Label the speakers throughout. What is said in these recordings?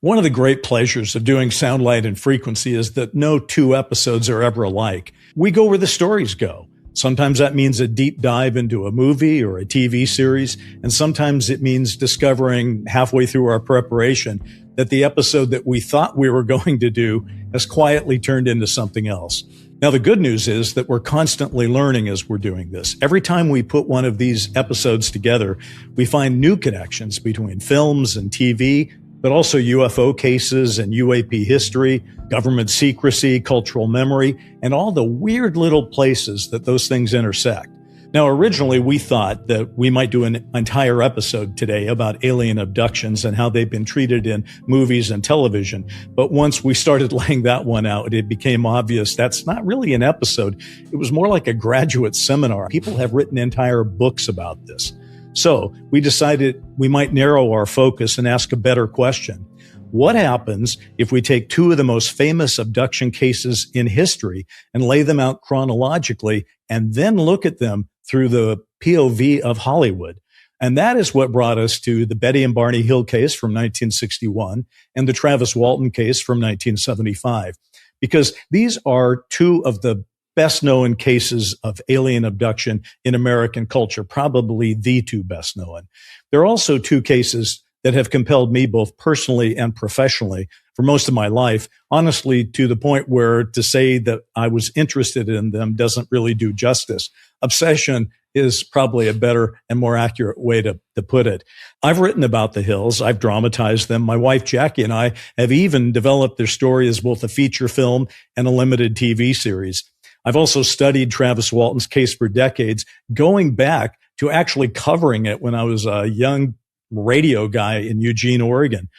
Speaker 1: One of the great pleasures of doing Sound, Light, and Frequency is that no two episodes are ever alike. We go where the stories go. Sometimes that means a deep dive into a movie or a TV series, and sometimes it means discovering halfway through our preparation that the episode that we thought we were going to do has quietly turned into something else. Now, the good news is that we're constantly learning as we're doing this. Every time we put one of these episodes together, we find new connections between films and TV, but also UFO cases and UAP history, government secrecy, cultural memory, and all the weird little places that those things intersect. Now, originally, we thought that we might do an entire episode today about alien abductions and how they've been treated in movies and television. But once we started laying that one out, it became obvious that's not really an episode. It was more like a graduate seminar. People have written entire books about this. So we decided we might narrow our focus and ask a better question. What happens if we take two of the most famous abduction cases in history and lay them out chronologically and then look at them through the POV of Hollywood? And that is what brought us to the Betty and Barney Hill case from 1961 and the Travis Walton case from 1975, because these are two of the best known cases of alien abduction in American culture, probably the two best known. There are also two cases that have compelled me both personally and professionally for most of my life, honestly, to the point where to say that I was interested in them doesn't really do justice. Obsession is probably a better and more accurate way to put it. I've written about the Hills. I've dramatized them. My wife, Jackie, and I have even developed their story as both a feature film and a limited TV series. I've also studied Travis Walton's case for decades, going back to actually covering it when I was a young radio guy in Eugene, Oregon.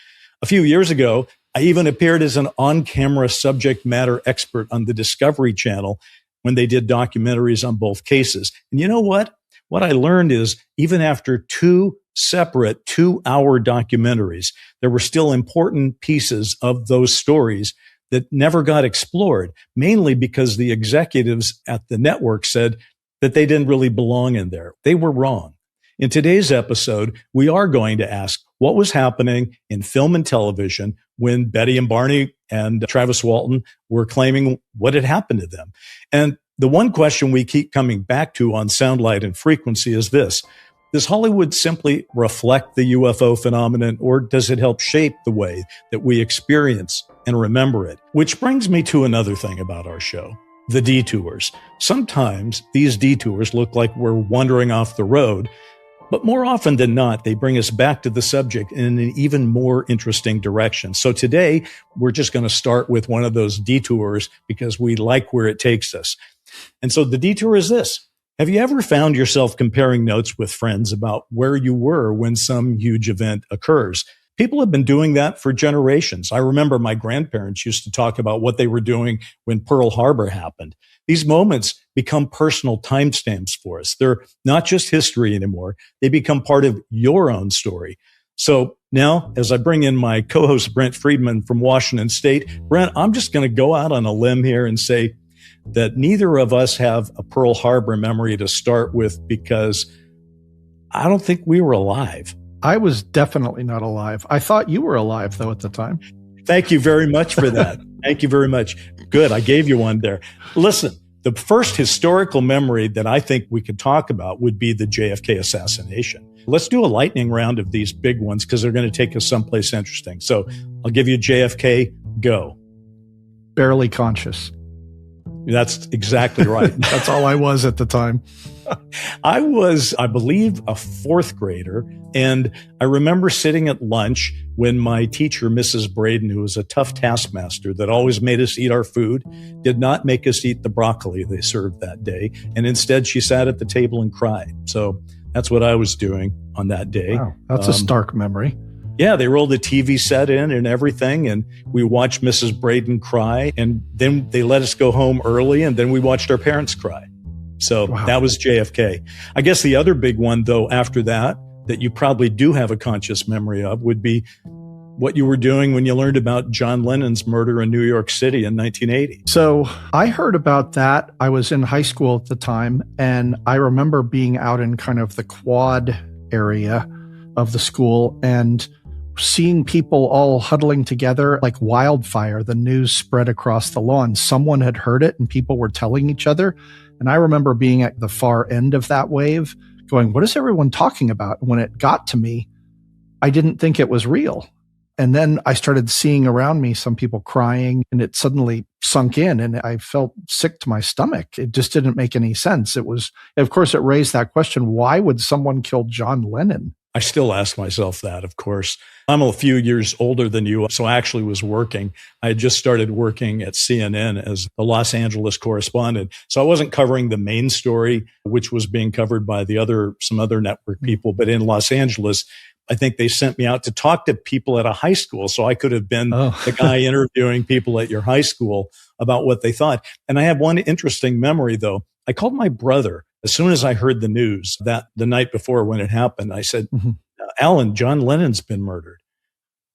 Speaker 1: A few years ago, I even appeared as an on-camera subject matter expert on the Discovery Channel when they did documentaries on both cases. And you know what? What I learned is even after two separate 2-hour documentaries, there were still important pieces of those stories that never got explored, mainly because the executives at the network said that they didn't really belong in there. They were wrong. In today's episode, we are going to ask what was happening in film and television when Betty and Barney and Travis Walton were claiming what had happened to them. And the one question we keep coming back to on Sound, Light, and Frequency is this: does Hollywood simply reflect the UFO phenomenon, or does it help shape the way that we experience and remember it? Which brings me to another thing about our show, the detours. Sometimes these detours look like we're wandering off the road, but more often than not, they bring us back to the subject in an even more interesting direction. So today, we're just going to start with one of those detours because we like where it takes us. And so the detour is this. Have you ever found yourself comparing notes with friends about where you were when some huge event occurs? People have been doing that for generations. I remember my grandparents used to talk about what they were doing when Pearl Harbor happened. These moments become personal timestamps for us. They're not just history anymore. They become part of your own story. So now, as I bring in my co-host, Brent Friedman from Washington State, Brent, I'm just going to go out on a limb here and say that neither of us have a Pearl Harbor memory to start with, because I don't think we were alive.
Speaker 2: I was definitely not alive. I thought you were alive, though, at the time.
Speaker 1: Thank you very much for that. Thank you very much. Good. I gave you one there. Listen, the first historical memory that I think we could talk about would be the JFK assassination. Let's do a lightning round of these big ones because they're going to take us someplace interesting. So I'll give you JFK. Go.
Speaker 2: Barely conscious.
Speaker 1: That's exactly right.
Speaker 2: That's all I was at the time.
Speaker 1: I was, I believe, a fourth grader. And I remember sitting at lunch when my teacher, Mrs. Braden, who was a tough taskmaster that always made us eat our food, did not make us eat the broccoli they served that day. And instead, she sat at the table and cried. So that's what I was doing on that day.
Speaker 2: Wow, that's a stark memory.
Speaker 1: Yeah, they rolled the TV set in and everything, and we watched Mrs. Braden cry, and then they let us go home early, and then we watched our parents cry. So That was JFK. I guess the other big one, though, after that you probably do have a conscious memory of would be what you were doing when you learned about John Lennon's murder in New York City in 1980.
Speaker 2: So I heard about that. I was in high school at the time, and I remember being out in kind of the quad area of the school, and seeing people all huddling together like wildfire. The news spread across the lawn. Someone had heard it and people were telling each other. And I remember being at the far end of that wave going, what is everyone talking about? When it got to me, I didn't think it was real. And then I started seeing around me some people crying, and it suddenly sunk in, and I felt sick to my stomach. It just didn't make any sense. Of course, it raised that question, why would someone kill John Lennon?
Speaker 1: I still ask myself that, of course. I'm a few years older than you, so I actually was working. I had just started working at CNN as the Los Angeles correspondent. So I wasn't covering the main story, which was being covered by some other network people. But in Los Angeles, I think they sent me out to talk to people at a high school. So I could have been the guy interviewing people at your high school about what they thought. And I have one interesting memory, though. I called my brother as soon as I heard the news that the night before when it happened. I said, Alan, John Lennon's been murdered.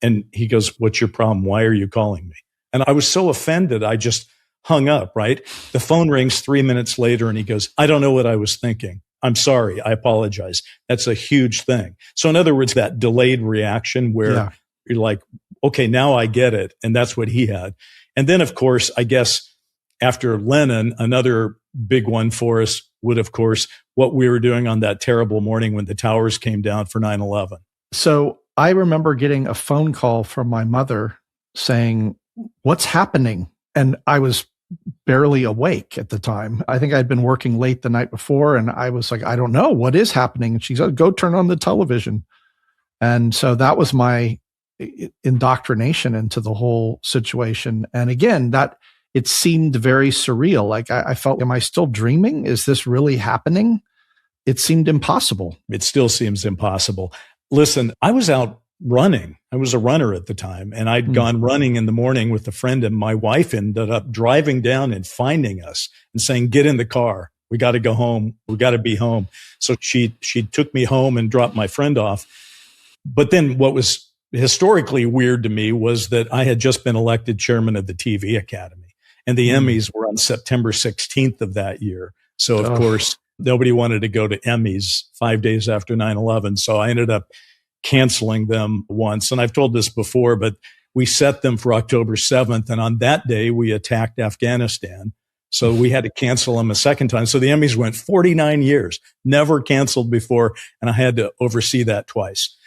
Speaker 1: And he goes, what's your problem? Why are you calling me? And I was so offended, I just hung up, right? The phone rings 3 minutes later and he goes, I don't know what I was thinking. I'm sorry. I apologize. That's a huge thing. So in other words, that delayed reaction where you're like, okay, now I get it. And that's what he had. And then, of course, I guess after Lennon, another big one for us would, of course, what we were doing on that terrible morning when the towers came down for 9/11.
Speaker 2: So I remember getting a phone call from my mother saying, what's happening? And I was barely awake at the time. I think I'd been working late the night before, and I was like, I don't know what is happening. And she said, go turn on the television. And so that was my indoctrination into the whole situation. And again, that it seemed very surreal. Like I felt, am I still dreaming? Is this really happening? It seemed impossible.
Speaker 1: It still seems impossible. Listen, I was out running. I was a runner at the time, and I'd gone running in the morning with a friend, and my wife ended up driving down and finding us and saying, get in the car. We got to go home. We got to be home. So she took me home and dropped my friend off. But then what was historically weird to me was that I had just been elected chairman of the TV Academy, and the Emmys were on September 16th of that year. So of course, nobody wanted to go to Emmys 5 days after 9/11. So I ended up canceling them once. And I've told this before, but we set them for October 7th. And on that day, we attacked Afghanistan. So we had to cancel them a second time. So the Emmys went 49 years, never canceled before. And I had to oversee that twice.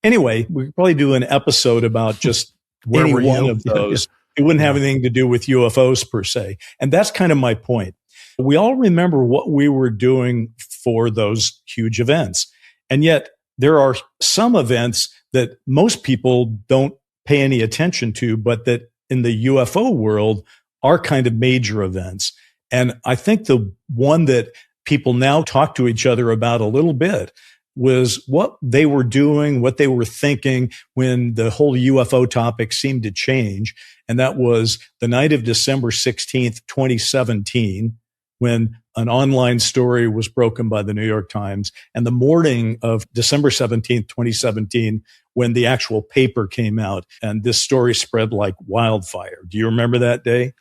Speaker 1: Anyway, we could probably do an episode about just any one of those. It wouldn't have anything to do with UFOs per se. And that's kind of my point. We all remember what we were doing for those huge events. And yet there are some events that most people don't pay any attention to, but that in the UFO world are kind of major events. And I think the one that people now talk to each other about a little bit was what they were doing, what they were thinking when the whole UFO topic seemed to change. And that was the night of December 16th, 2017, when an online story was broken by the New York Times, and the morning of December 17th, 2017, when the actual paper came out and this story spread like wildfire. Do you remember that day?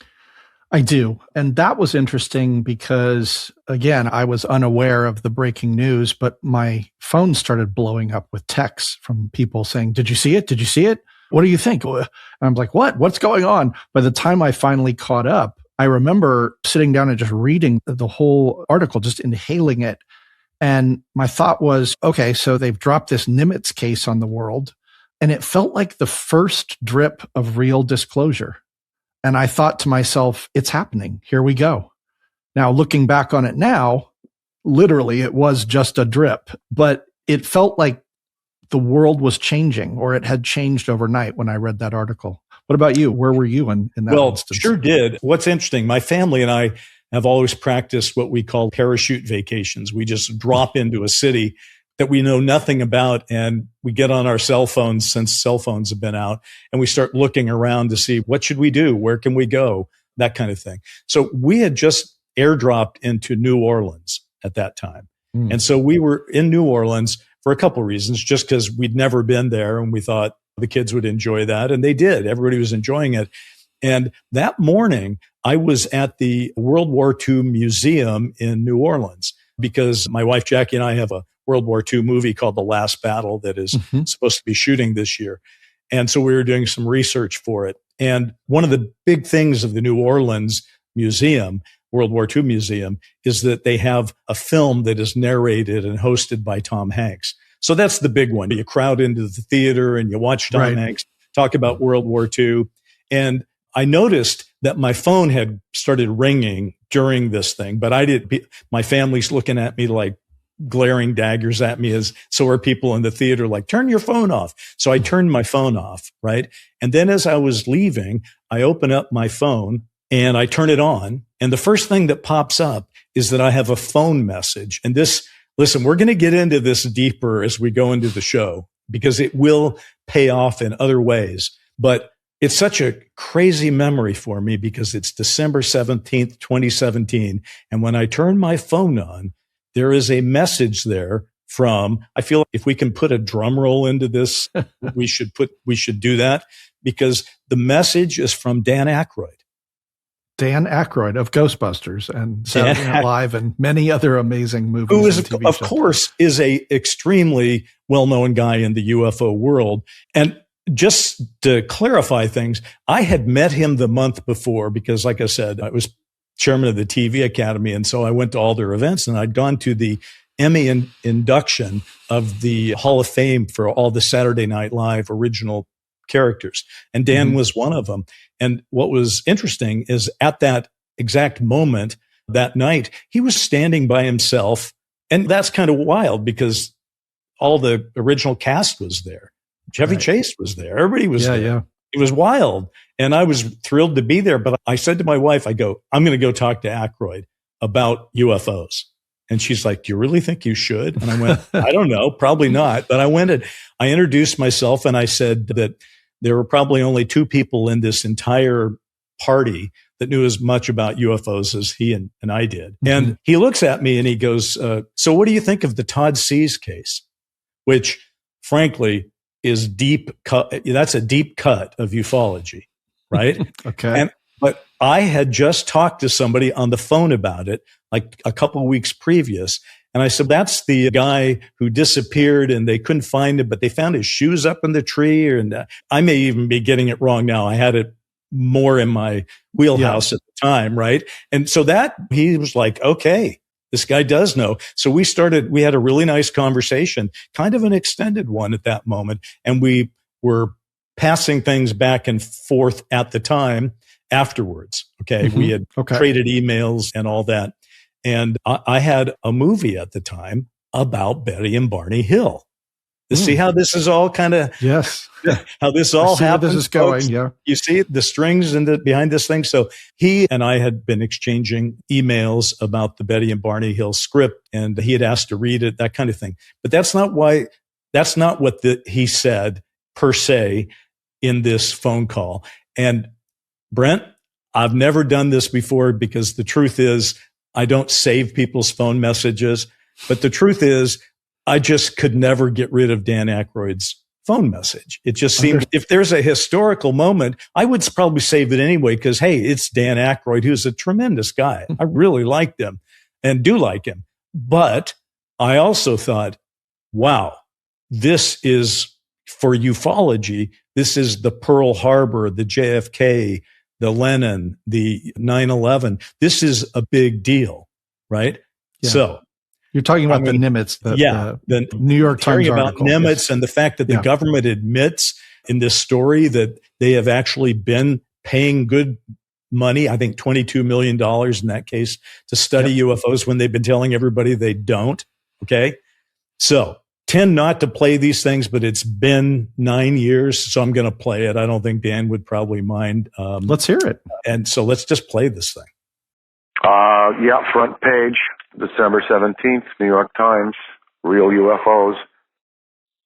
Speaker 2: I do. And that was interesting because, again, I was unaware of the breaking news, but my phone started blowing up with texts from people saying, did you see it? Did you see it? What do you think? And I'm like, what? What's going on? By the time I finally caught up, I remember sitting down and just reading the whole article, just inhaling it. And my thought was, okay, so they've dropped this Nimitz case on the world. And it felt like the first drip of real disclosure. And I thought to myself, it's happening. Here we go. Now, looking back on it now, literally, it was just a drip, but it felt like the world was changing, or it had changed overnight when I read that article. What about you? Where were you in that instance?
Speaker 1: Sure did. What's interesting, my family and I have always practiced what we call parachute vacations. We just drop into a city that we know nothing about, and we get on our cell phones, since cell phones have been out, and we start looking around to see what should we do? Where can we go? That kind of thing. So we had just airdropped into New Orleans at that time. And so we were in New Orleans for a couple of reasons, just because we'd never been there and we thought the kids would enjoy that. And they did. Everybody was enjoying it. And that morning, I was at the World War II Museum in New Orleans because my wife, Jackie, and I have a World War II movie called The Last Battle that is supposed to be shooting this year. And so we were doing some research for it. And one of the big things of the New Orleans Museum, World War II Museum, is that they have a film that is narrated and hosted by Tom Hanks. So that's the big one. You crowd into the theater and you watch Tom Hanks talk about World War II. And I noticed that my phone had started ringing during this thing, but my family's looking at me like glaring daggers at me, as so are people in the theater, like, turn your phone off. So I turned my phone off, right? And then as I was leaving, I open up my phone and I turn it on. And the first thing that pops up is that I have a phone message. And listen, we're going to get into this deeper as we go into the show because it will pay off in other ways. But it's such a crazy memory for me because it's December 17th, 2017. And when I turn my phone on, there is a message there from, I feel like if we can put a drum roll into this, we should do that, because the message is from Dan Aykroyd. Dan
Speaker 2: Aykroyd of Ghostbusters and Saturday Night Live and many other amazing movies.
Speaker 1: Who is, of course, is a extremely well-known guy in the UFO world. And just to clarify things, I had met him the month before because, like I said, I was chairman of the TV Academy. And so I went to all their events, and I'd gone to the Emmy induction of the Hall of Fame for all the Saturday Night Live original characters. And Dan was one of them. And what was interesting is at that exact moment that night, he was standing by himself. And that's kind of wild because all the original cast was there. Chevy Chase was there. Everybody was there. Yeah. It was wild. And I was thrilled to be there. But I said to my wife, I'm going to go talk to Aykroyd about UFOs. And she's like, do you really think you should? And I went, I don't know, probably not. But I went and I introduced myself, and I said that there were probably only two people in this entire party that knew as much about UFOs as he and I did. And he looks at me and he goes, so what do you think of the Todd Seas case? Which, frankly, is deep cut. That's a deep cut of ufology, right?
Speaker 2: Okay.
Speaker 1: But I had just talked to somebody on the phone about it like a couple of weeks previous. And I said, that's the guy who disappeared and they couldn't find him, but they found his shoes up in the tree. And I may even be getting it wrong now. I had it more in my wheelhouse at the time, right? And so he was like, okay, this guy does know. So we had a really nice conversation, kind of an extended one at that moment. And we were passing things back and forth at the time afterwards. Okay. We had traded emails and all that. And I had a movie at the time about Betty and Barney Hill. See how this is all kind of, how this all happens.
Speaker 2: This is going, yeah.
Speaker 1: You see the strings behind this thing. So he and I had been exchanging emails about the Betty and Barney Hill script, and he had asked to read it, that kind of thing. But that's not what he said per se in this phone call. And Brent, I've never done this before because the truth is I don't save people's phone messages. But the truth is I just could never get rid of Dan Aykroyd's phone message. It just seemed, if there's a historical moment, I would probably save it anyway because, hey, it's Dan Aykroyd, who's a tremendous guy. I really liked him and do like him. But I also thought, wow, this is, for ufology, this is the Pearl Harbor, the JFK, the Lennon, the 9/11. This is a big deal, right? Yeah. So
Speaker 2: you're talking about the Nimitz, the New York Times
Speaker 1: article.
Speaker 2: About
Speaker 1: Nimitz and the fact that the government admits in this story that they have actually been paying good money, I think $22 million in that case, to study UFOs when they've been telling everybody they don't. Okay. So tend not to play these things, but it's been 9 years, so I'm going to play it. I don't think Dan would probably mind.
Speaker 2: Let's hear it.
Speaker 1: And so let's just play this thing.
Speaker 3: Front page, December 17th, New York Times, real UFOs.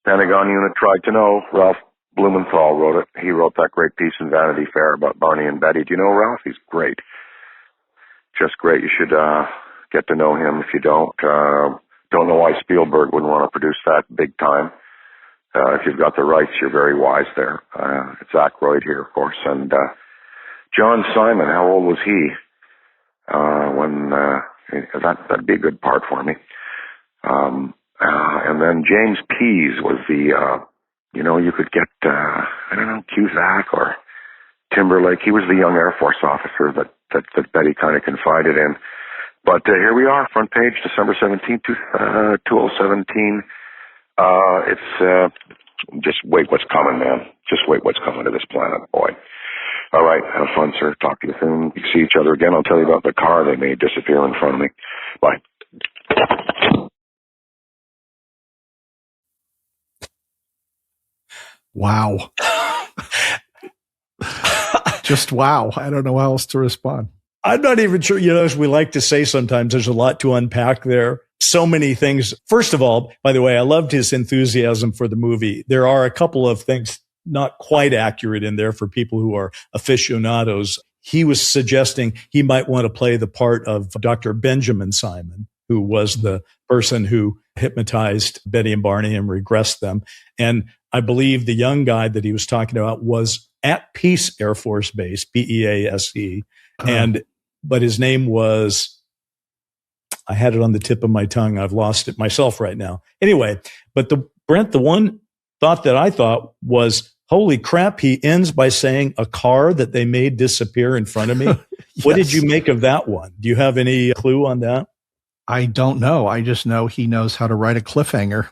Speaker 3: Pentagon unit tried to know. Ralph Blumenthal wrote it. He wrote that great piece in Vanity Fair about Barney and Betty. Do you know Ralph? He's great. Just great. You should get to know him if you don't. Don't know why Spielberg wouldn't want to produce that big time. If you've got the rights, you're very wise there. It's Aykroyd here, of course. And John Simon, how old was he? That'd be a good part for me. And then James Pease was the, you could get, Cusack or Timberlake. He was the young Air Force officer that Betty kind of confided in. But here we are, front page, December 17th, 2017. It's just wait what's coming, man. Just wait what's coming to this planet, boy. All right, have fun, sir. Talk to you soon. You see each other again. I'll tell you about the car they made disappear in front of me. Bye.
Speaker 2: Wow. Just wow. I don't know how else to respond.
Speaker 1: I'm not even sure, as we like to say sometimes, there's a lot to unpack there. So many things. First of all, by the way, I loved his enthusiasm for the movie. There are a couple of things not quite accurate in there for people who are aficionados. He was suggesting he might want to play the part of Dr. Benjamin Simon, who was the person who hypnotized Betty and Barney and regressed them. And I believe the young guy that he was talking about was at Pease Air Force Base, Pease. But his name was, I had it on the tip of my tongue. I've lost it myself right now. Anyway, but Brent, the one thought that I thought was, holy crap, he ends by saying a car that they made disappear in front of me. Yes. What did you make of that one? Do you have any clue on that?
Speaker 2: I don't know. I just know he knows how to write a cliffhanger.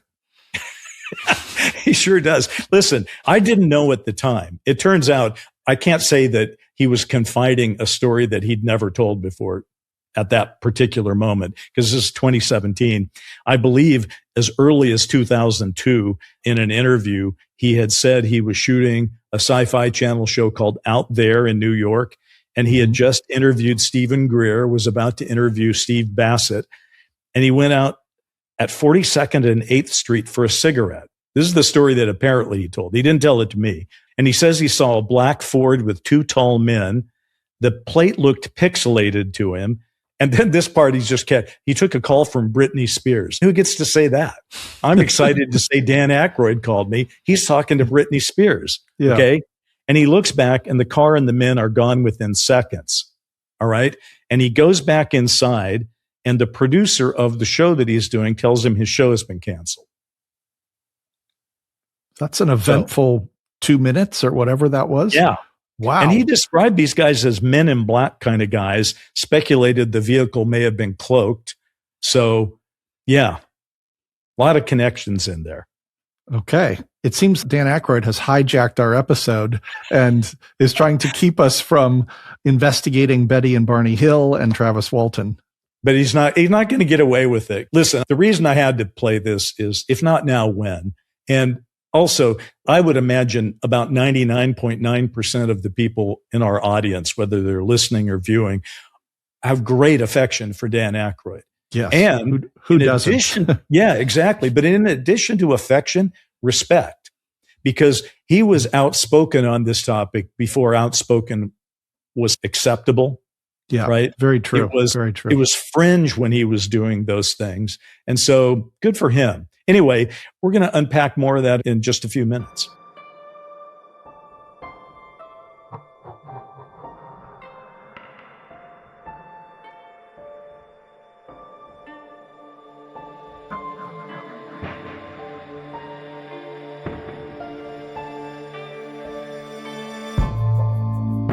Speaker 1: He sure does. Listen, I didn't know at the time. It turns out I can't say that he was confiding a story that he'd never told before at that particular moment, because this is 2017. I believe as early as 2002, in an interview, he had said he was shooting a Sci-Fi Channel show called Out There in New York. And he had just interviewed Stephen Greer, was about to interview Steve Bassett. And he went out at 42nd and 8th Street for a cigarette. This is the story that apparently he told. He didn't tell it to me. And he says he saw a black Ford with two tall men. The plate looked pixelated to him. And then this part, he took a call from Britney Spears. Who gets to say that? I'm excited to say Dan Aykroyd called me. He's talking to Britney Spears. Yeah. Okay. And he looks back and the car and the men are gone within seconds. All right. And he goes back inside and the producer of the show that he's doing tells him his show has been canceled.
Speaker 2: That's an eventful 2 minutes or whatever that was.
Speaker 1: Yeah.
Speaker 2: Wow.
Speaker 1: And he described these guys as men in black kind of guys, speculated the vehicle may have been cloaked. So, yeah, a lot of connections in there.
Speaker 2: Okay. It seems Dan Aykroyd has hijacked our episode and is trying to keep us from investigating Betty and Barney Hill and Travis Walton.
Speaker 1: But he's not going to get away with it. Listen, the reason I had to play this is, if not now, when? And also, I would imagine about 99.9% of the people in our audience, whether they're listening or viewing, have great affection for Dan Aykroyd.
Speaker 2: Yes.
Speaker 1: And
Speaker 2: who doesn't?
Speaker 1: Yeah, exactly. But in addition to affection, respect, because he was outspoken on this topic before outspoken was acceptable.
Speaker 2: Yeah,
Speaker 1: right.
Speaker 2: Very true.
Speaker 1: Very true. It was fringe when he was doing those things. And so good for him. Anyway, we're going to unpack more of that in just a few minutes.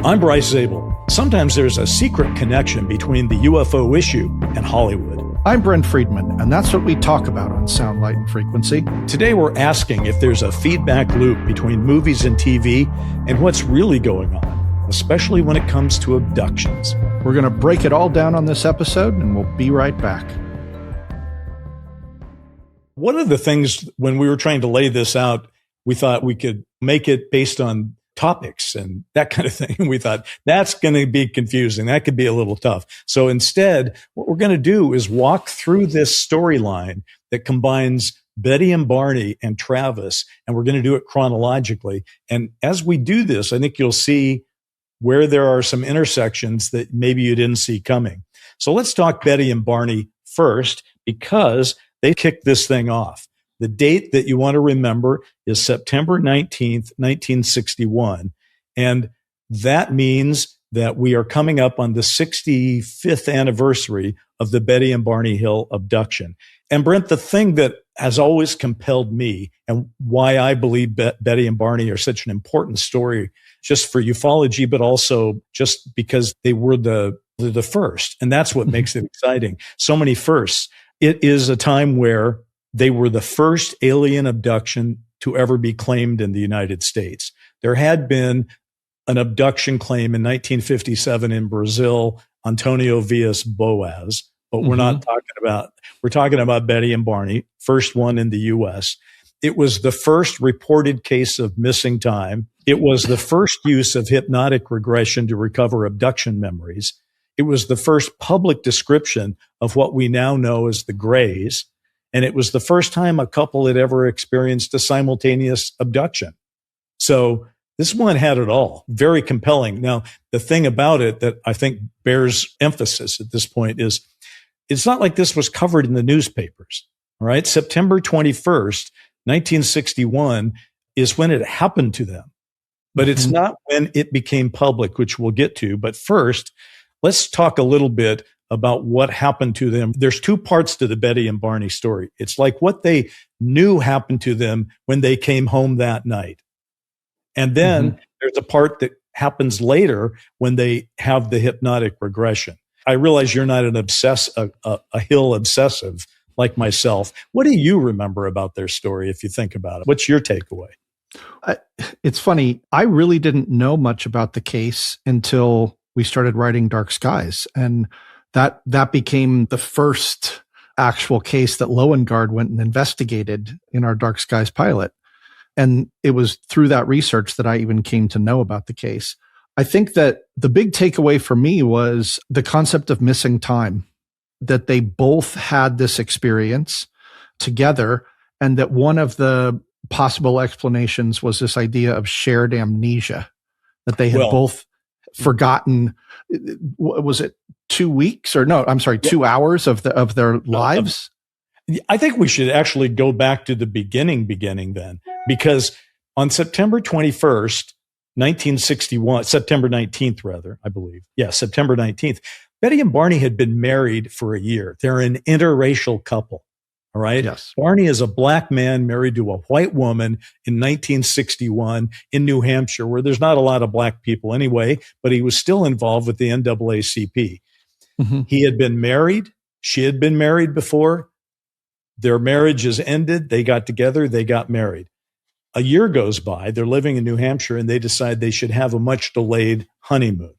Speaker 1: I'm Bryce Zabel. Sometimes there's a secret connection between the UFO issue and Hollywood.
Speaker 2: I'm Brent Friedman, and that's what we talk about on Sound, Light, and Frequency.
Speaker 1: Today we're asking if there's a feedback loop between movies and TV and what's really going on, especially when it comes to abductions.
Speaker 2: We're going to break it all down on this episode, and we'll be right back.
Speaker 1: One of the things when we were trying to lay this out, we thought we could make it based on topics and that kind of thing. We thought that's going to be confusing. That could be a little tough. So instead, what we're going to do is walk through this storyline that combines Betty and Barney and Travis, and we're going to do it chronologically. And as we do this, I think you'll see where there are some intersections that maybe you didn't see coming. So let's talk Betty and Barney first, because they kicked this thing off. The date that you want to remember is September 19th, 1961. And that means that we are coming up on the 65th anniversary of the Betty and Barney Hill abduction. And Brent, the thing that has always compelled me and why I believe Betty and Barney are such an important story, just for ufology, but also just because they were the first. And that's what makes it exciting. So many firsts. It is a time where they were the first alien abduction to ever be claimed in the United States. There had been an abduction claim in 1957 in Brazil, Antonio Villas Boas, but we're talking about Betty and Barney, first one in the U.S. It was the first reported case of missing time. It was the first use of hypnotic regression to recover abduction memories. It was the first public description of what we now know as the Greys. And it was the first time a couple had ever experienced a simultaneous abduction. So this one had it all. Very compelling. Now, the thing about it that I think bears emphasis at this point is it's not like this was covered in the newspapers. All right. September 21st, 1961 is when it happened to them. But it's not when it became public, which we'll get to. But first, let's talk a little bit about what happened to them. There's two parts to the Betty and Barney story. It's like what they knew happened to them when they came home that night. And then there's a part that happens later when they have the hypnotic regression. I realize you're not a Hill obsessive like myself. What do you remember about their story if you think about it? What's your takeaway?
Speaker 2: It's funny. I really didn't know much about the case until we started writing Dark Skies. And that became the first actual case that Lowengaard went and investigated in our Dark Skies pilot. And it was through that research that I even came to know about the case. I think that the big takeaway for me was the concept of missing time, that they both had this experience together, and that one of the possible explanations was this idea of shared amnesia, that they had both forgotten. Was it 2 weeks or no, I'm sorry, 2 hours of their lives?
Speaker 1: I think we should actually go back to the beginning then, because on September 21st, 1961, September 19th, rather, I believe. Yeah, September 19th, Betty and Barney had been married for a year. They're an interracial couple. All right.
Speaker 2: Yes.
Speaker 1: Barney is a black man married to a white woman in 1961 in New Hampshire, where there's not a lot of black people anyway, but he was still involved with the NAACP. He had been married. She had been married before. Their marriage is ended. They got together. They got married. A year goes by. They're living in New Hampshire, and they decide they should have a much delayed honeymoon.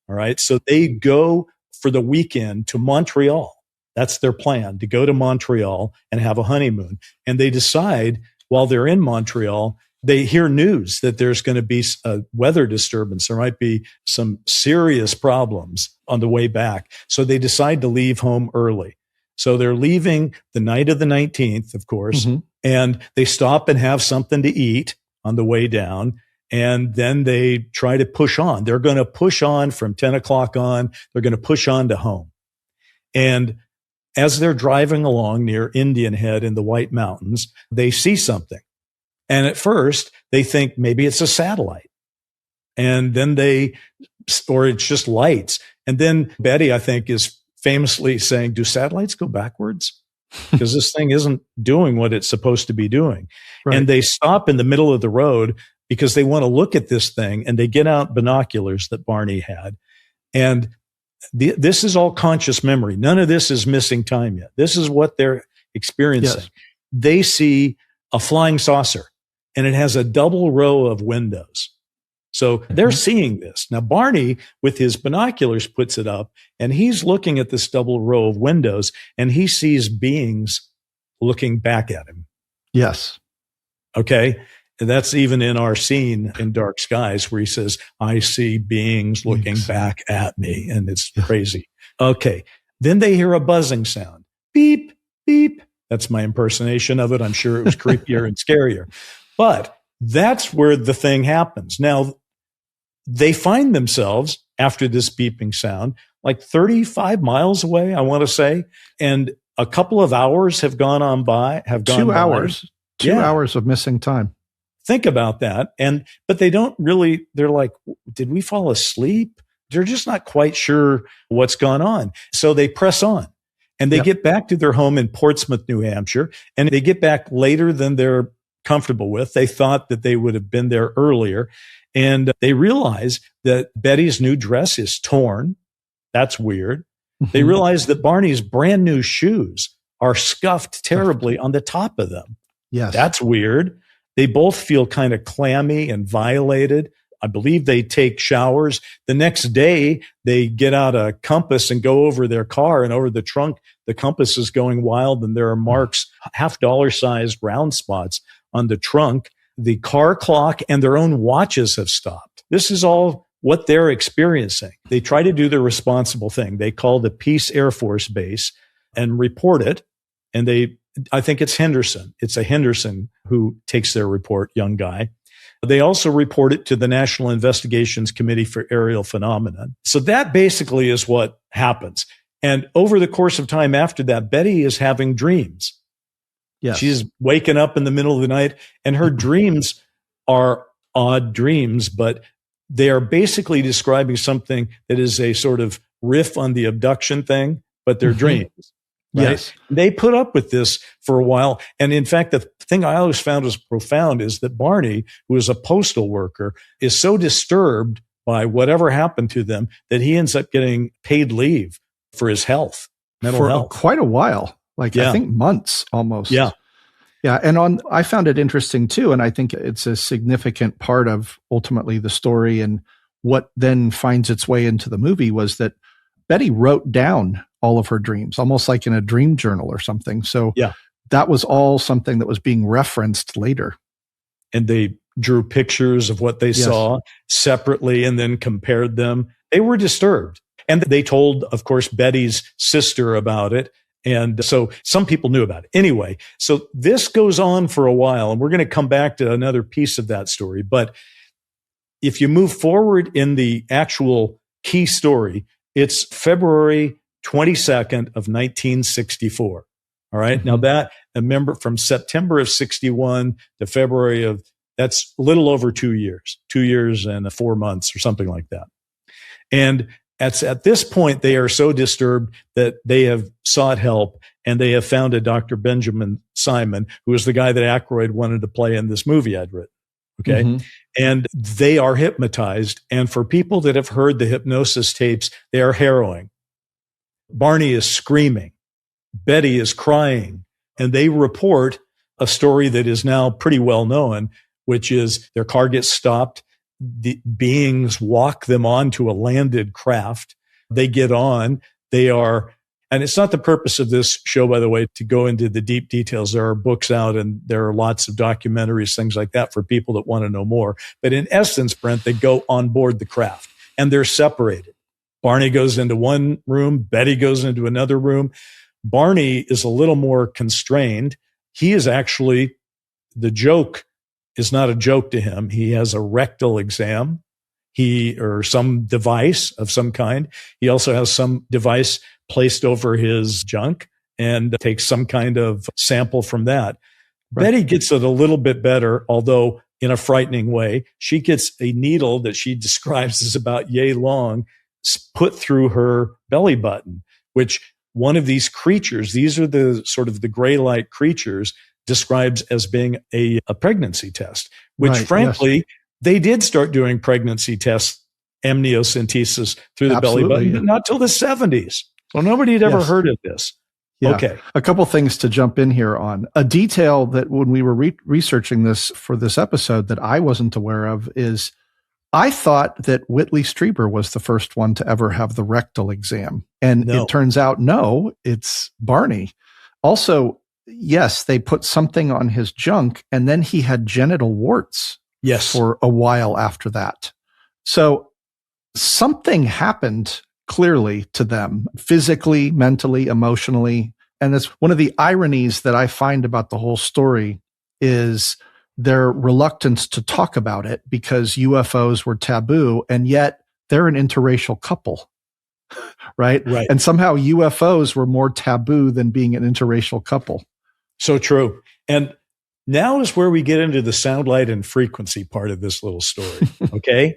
Speaker 1: All right. So they go for the weekend to Montreal. That's their plan, to go to Montreal and have a honeymoon. And they decide while they're in Montreal, they hear news that there's going to be a weather disturbance. There might be some serious problems on the way back. So they decide to leave home early. So they're leaving the night of the 19th, of course, and they stop and have something to eat on the way down. And then they try to push on. They're going to push on from 10 o'clock on. They're going to push on to home. And as they're driving along near Indian Head in the White Mountains, they see something. And at first they think maybe it's a satellite. And then or it's just lights. And then Betty, I think, is famously saying, do satellites go backwards? Because this thing isn't doing what it's supposed to be doing. Right. And they stop in the middle of the road because they want to look at this thing, and they get out binoculars that Barney had. And this is all conscious memory. None of this is missing time yet. This is what they're experiencing. Yes. They see a flying saucer, and it has a double row of windows. So they're seeing this. Now, Barney, with his binoculars, puts it up, and he's looking at this double row of windows, and he sees beings looking back at him.
Speaker 2: Yes.
Speaker 1: Okay. And that's even in our scene in Dark Skies where he says, I see beings looking back at me. And it's crazy. Okay. Then they hear a buzzing sound. Beep, beep. That's my impersonation of it. I'm sure it was creepier and scarier. But that's where the thing happens. Now, they find themselves, after this beeping sound, like 35 miles away, I want to say. And a couple of hours have gone by.
Speaker 2: 2 hours. 2 hours of missing time.
Speaker 1: Think about that. But they don't really, they're like, did we fall asleep? they're just not quite sure what's gone on. So they press on and they get back to their home in Portsmouth, New Hampshire, and they get back later than they're comfortable with. They thought that they would have been there earlier, and they realize that Betty's new dress is torn. That's weird. They realize that Barney's brand new shoes are scuffed terribly on the top of them.
Speaker 2: Yes.
Speaker 1: That's weird. They both feel kind of clammy and violated. I believe they take showers. The next day, they get out a compass and go over their car, and over the trunk, the compass is going wild, and there are marks, $50 sized round spots on the trunk. The car clock and their own watches have stopped. This is all what they're experiencing. They try to do the responsible thing. They call the Peace Air Force Base and report it. And I think it's Henderson. It's a Henderson who takes their report, young guy. They also report it to the National Investigations Committee for Aerial Phenomena. So that basically is what happens. And over the course of time after that, Betty is having dreams.
Speaker 2: Yes.
Speaker 1: She's waking up in the middle of the night, and her dreams are odd dreams, but they are basically describing something that is a sort of riff on the abduction thing, but they're dreams. Right?
Speaker 2: Yes.
Speaker 1: They put up with this for a while. And in fact, the thing I always found was profound is that Barney, who is a postal worker, is so disturbed by whatever happened to them that he ends up getting paid leave for his health, mental health.
Speaker 2: Quite a while, I think months almost.
Speaker 1: Yeah.
Speaker 2: Yeah. And I found it interesting too. And I think it's a significant part of ultimately the story. And what then finds its way into the movie was that Betty wrote down all of her dreams, almost like in a dream journal or something. So that was all something that was being referenced later. And
Speaker 1: they drew pictures of what they saw separately and then compared them. They were disturbed. And they told, of course, Betty's sister about it. And so some people knew about it. Anyway, so this goes on for a while, and we're going to come back to another piece of that story. But if you move forward in the actual key story, it's February 22nd of 1964. All right. Now that, remember, from September of 61 to February of, that's a little over 2 years, 2 years and 4 months or something like that. And at this point, they are so disturbed that they have sought help, and they have found a Dr. Benjamin Simon, who is the guy that Aykroyd wanted to play in this movie I'd written. Okay. And they are hypnotized. And for people that have heard the hypnosis tapes, they are harrowing. Barney is screaming. Betty is crying. And they report a story that is now pretty well known, which is their car gets stopped. The beings walk them onto a landed craft. They get on. They are, and it's not the purpose of this show, by the way, to go into the deep details. There are books out and there are lots of documentaries, things like that for people that want to know more. But in essence, Brent, they go on board the craft and they're separated. Barney goes into one room. Betty goes into another room. Barney is a little more constrained. He is actually, the joke is not a joke to him. He has a rectal exam, or some device of some kind. He also has some device placed over his junk and takes some kind of sample from that. Right. Betty gets it a little bit better, although in a frightening way. She gets a needle that she describes as about yay long put through her belly button, which one of these creatures, these are the sort of the gray light creatures, describes as being a pregnancy test, which frankly, they did start doing pregnancy tests, amniocentesis through the belly button, but not till the 70s. Well, nobody had ever heard of this.
Speaker 2: Yeah.
Speaker 1: Okay.
Speaker 2: A couple things to jump in here on. A detail that when we were researching this for this episode that I wasn't aware of is I thought that Whitley Strieber was the first one to ever have the rectal exam. And it turns out, no, it's Barney. Also, yes, they put something on his junk, and then he had genital warts for a while after that. So something happened clearly to them, physically, mentally, emotionally. And that's one of the ironies that I find about the whole story is their reluctance to talk about it because UFOs were taboo, and yet they're an interracial couple. Right? And somehow UFOs were more taboo than being an interracial couple.
Speaker 1: So true. And now is where we get into the sound, light, and frequency part of this little story. Okay.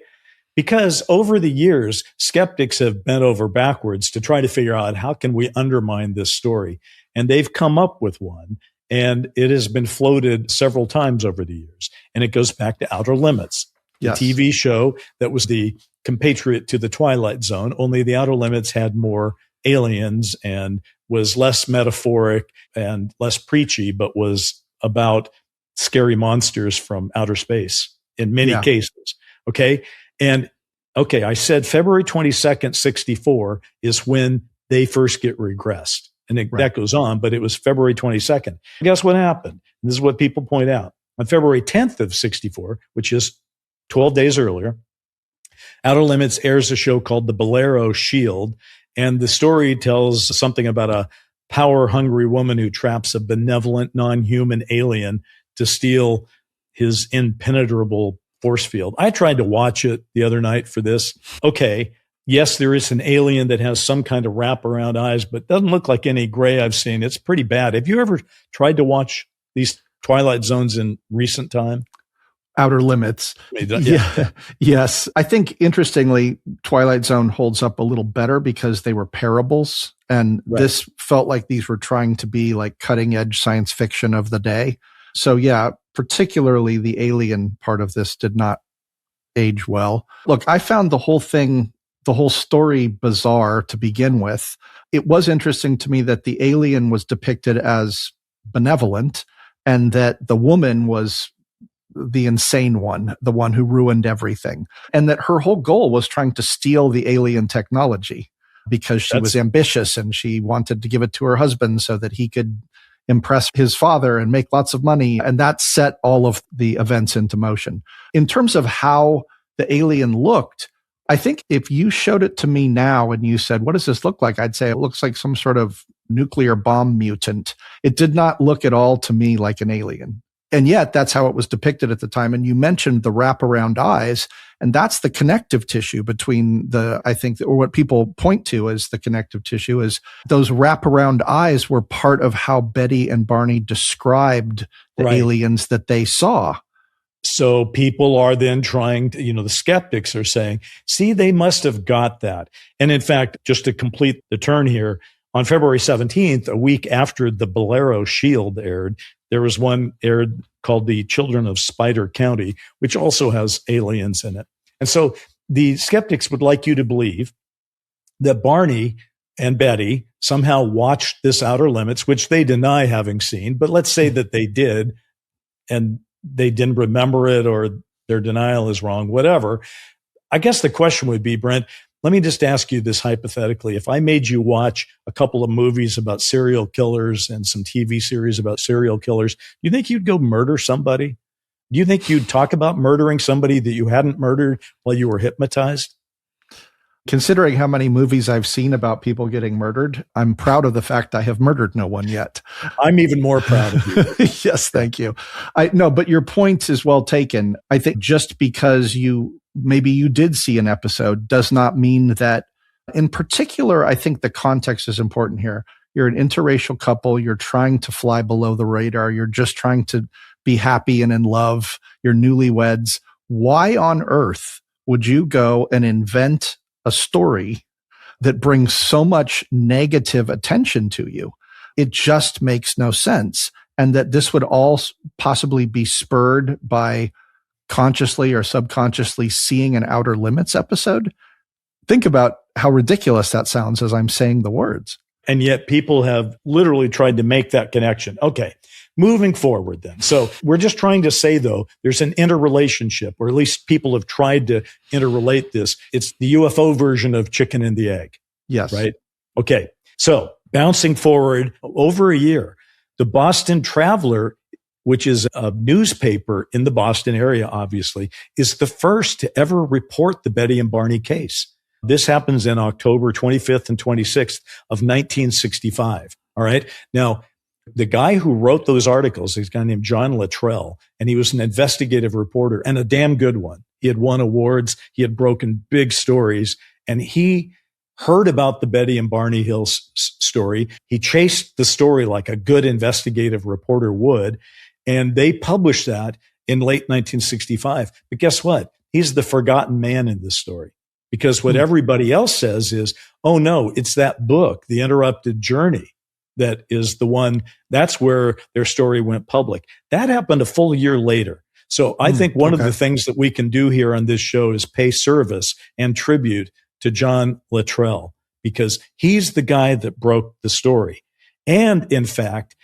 Speaker 1: Because over the years, skeptics have bent over backwards to try to figure out how can we undermine this story. And they've come up with one. And it has been floated several times over the years. And it goes back to Outer Limits, the
Speaker 2: Yes.
Speaker 1: TV show that was the compatriot to the Twilight Zone, only the Outer Limits had more aliens and was less metaphoric and less preachy, but was about scary monsters from outer space in many cases. Okay. And okay, I said February 22nd, 64 is when they first get regressed. And that goes on, but it was February 22nd. Guess what happened? And this is what people point out. On February 10th of 64, which is 12 days earlier, Outer Limits airs a show called the Bellero Shield. And the story tells something about a power-hungry woman who traps a benevolent, non-human alien to steal his impenetrable force field. I tried to watch it the other night for this. Okay, yes, there is an alien that has some kind of wraparound eyes, but doesn't look like any gray I've seen. It's pretty bad. Have you ever tried to watch these Twilight Zones in recent time?
Speaker 2: Outer Limits. Yeah. Yes. I think, interestingly, Twilight Zone holds up a little better because they were parables. And this felt like these were trying to be like cutting edge science fiction of the day. So yeah, particularly the alien part of this did not age well. Look, I found the whole story bizarre to begin with. It was interesting to me that the alien was depicted as benevolent and that the woman was the insane one, the one who ruined everything, and that her whole goal was trying to steal the alien technology because she was ambitious and she wanted to give it to her husband so that he could impress his father and make lots of money. And that set all of the events into motion. In terms of how the alien looked, I think if you showed it to me now and you said, what does this look like? I'd say it looks like some sort of nuclear bomb mutant. It did not look at all to me like an alien. And yet that's how it was depicted at the time. And you mentioned the wraparound eyes, and that's the connective tissue between or what people point to as the connective tissue is those wraparound eyes were part of how Betty and Barney described the aliens that they saw.
Speaker 1: So people are then trying to, the skeptics are saying, see, they must have got that. And in fact, just to complete the turn here, on February 17th, a week after the Bellero Shield aired, there was one aired called The Children of Spider County, which also has aliens in it. And so the skeptics would like you to believe that Barney and Betty somehow watched this Outer Limits, which they deny having seen, but let's say that they did and they didn't remember it or their denial is wrong, whatever. I guess the question would be, Brent, let me just ask you this hypothetically. If I made you watch a couple of movies about serial killers and some TV series about serial killers, do you think you'd go murder somebody? Do you think you'd talk about murdering somebody that you hadn't murdered while you were hypnotized?
Speaker 2: Considering how many movies I've seen about people getting murdered, I'm proud of the fact I have murdered no one yet.
Speaker 1: I'm even more proud of you.
Speaker 2: Yes, thank you. But your point is well taken. I think just because maybe you did see an episode does not mean that. In particular, I think the context is important here. You're an interracial couple. You're trying to fly below the radar. You're just trying to be happy and in love. You're newlyweds. Why on earth would you go and invent a story that brings so much negative attention to you? It just makes no sense. And that this would all possibly be spurred by consciously or subconsciously seeing an Outer Limits episode. Think about how ridiculous that sounds as I'm saying the words.
Speaker 1: And yet people have literally tried to make that connection. Okay, moving forward then. So we're just trying to say, though, there's an interrelationship, or at least people have tried to interrelate this. It's the UFO version of chicken and the egg.
Speaker 2: Yes.
Speaker 1: Right? Okay, so bouncing forward over a year, the Boston Traveler, which is a newspaper in the Boston area, obviously, is the first to ever report the Betty and Barney case. This happens in October 25th and 26th of 1965. All right. Now, the guy who wrote those articles is a guy named John Luttrell, and he was an investigative reporter and a damn good one. He had won awards. He had broken big stories, and he heard about the Betty and Barney Hill story. He chased the story like a good investigative reporter would, and they published that in late 1965. But guess what? he's the forgotten man in this story. Because what everybody else says is, oh no, it's that book, The Interrupted Journey, that is the one, that's where their story went public. That happened a full year later. So I think one of the things that we can do here on this show is pay service and tribute to John Luttrell, because he's the guy that broke the story. And in fact,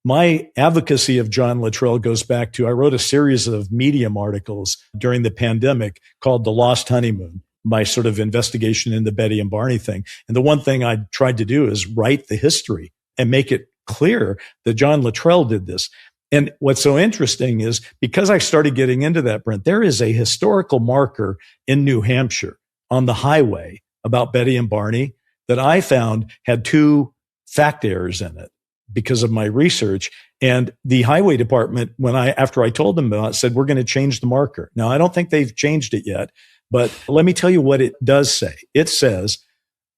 Speaker 1: my advocacy of John Luttrell goes back to, I wrote a series of Medium articles during the pandemic called The Lost Honeymoon, my sort of investigation in the Betty and Barney thing. And the one thing I tried to do is write the history and make it clear that John Luttrell did this. And what's so interesting is, because I started getting into that, Brent, there is a historical marker in New Hampshire on the highway about Betty and Barney that I found had 2 fact errors in it because of my research. And the highway department, after I told them about it, said, we're going to change the marker. Now, I don't think they've changed it yet, but let me tell you what it does say. It says,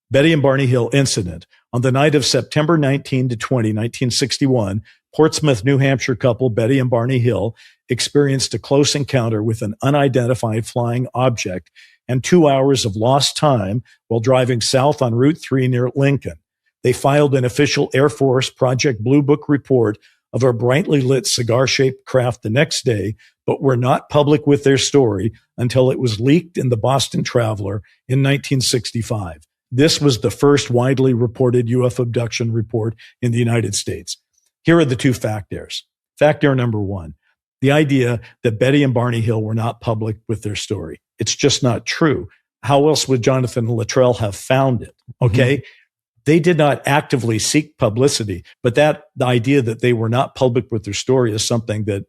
Speaker 1: Betty and Barney Hill incident. On the night of September 19 to 20, 1961, Portsmouth, New Hampshire couple Betty and Barney Hill experienced a close encounter with an unidentified flying object and 2 hours of lost time while driving south on Route 3 near Lincoln. They filed an official Air Force Project Blue Book report of a brightly lit cigar-shaped craft the next day, but were not public with their story until it was leaked in the Boston Traveler in 1965. This was the first widely reported UFO abduction report in the United States. Here are the 2 fact errors. Fact error number 1, the idea that Betty and Barney Hill were not public with their story. It's just not true. How else would Jonathan Luttrell have found it? Okay. They did not actively seek publicity, but the idea that they were not public with their story is something that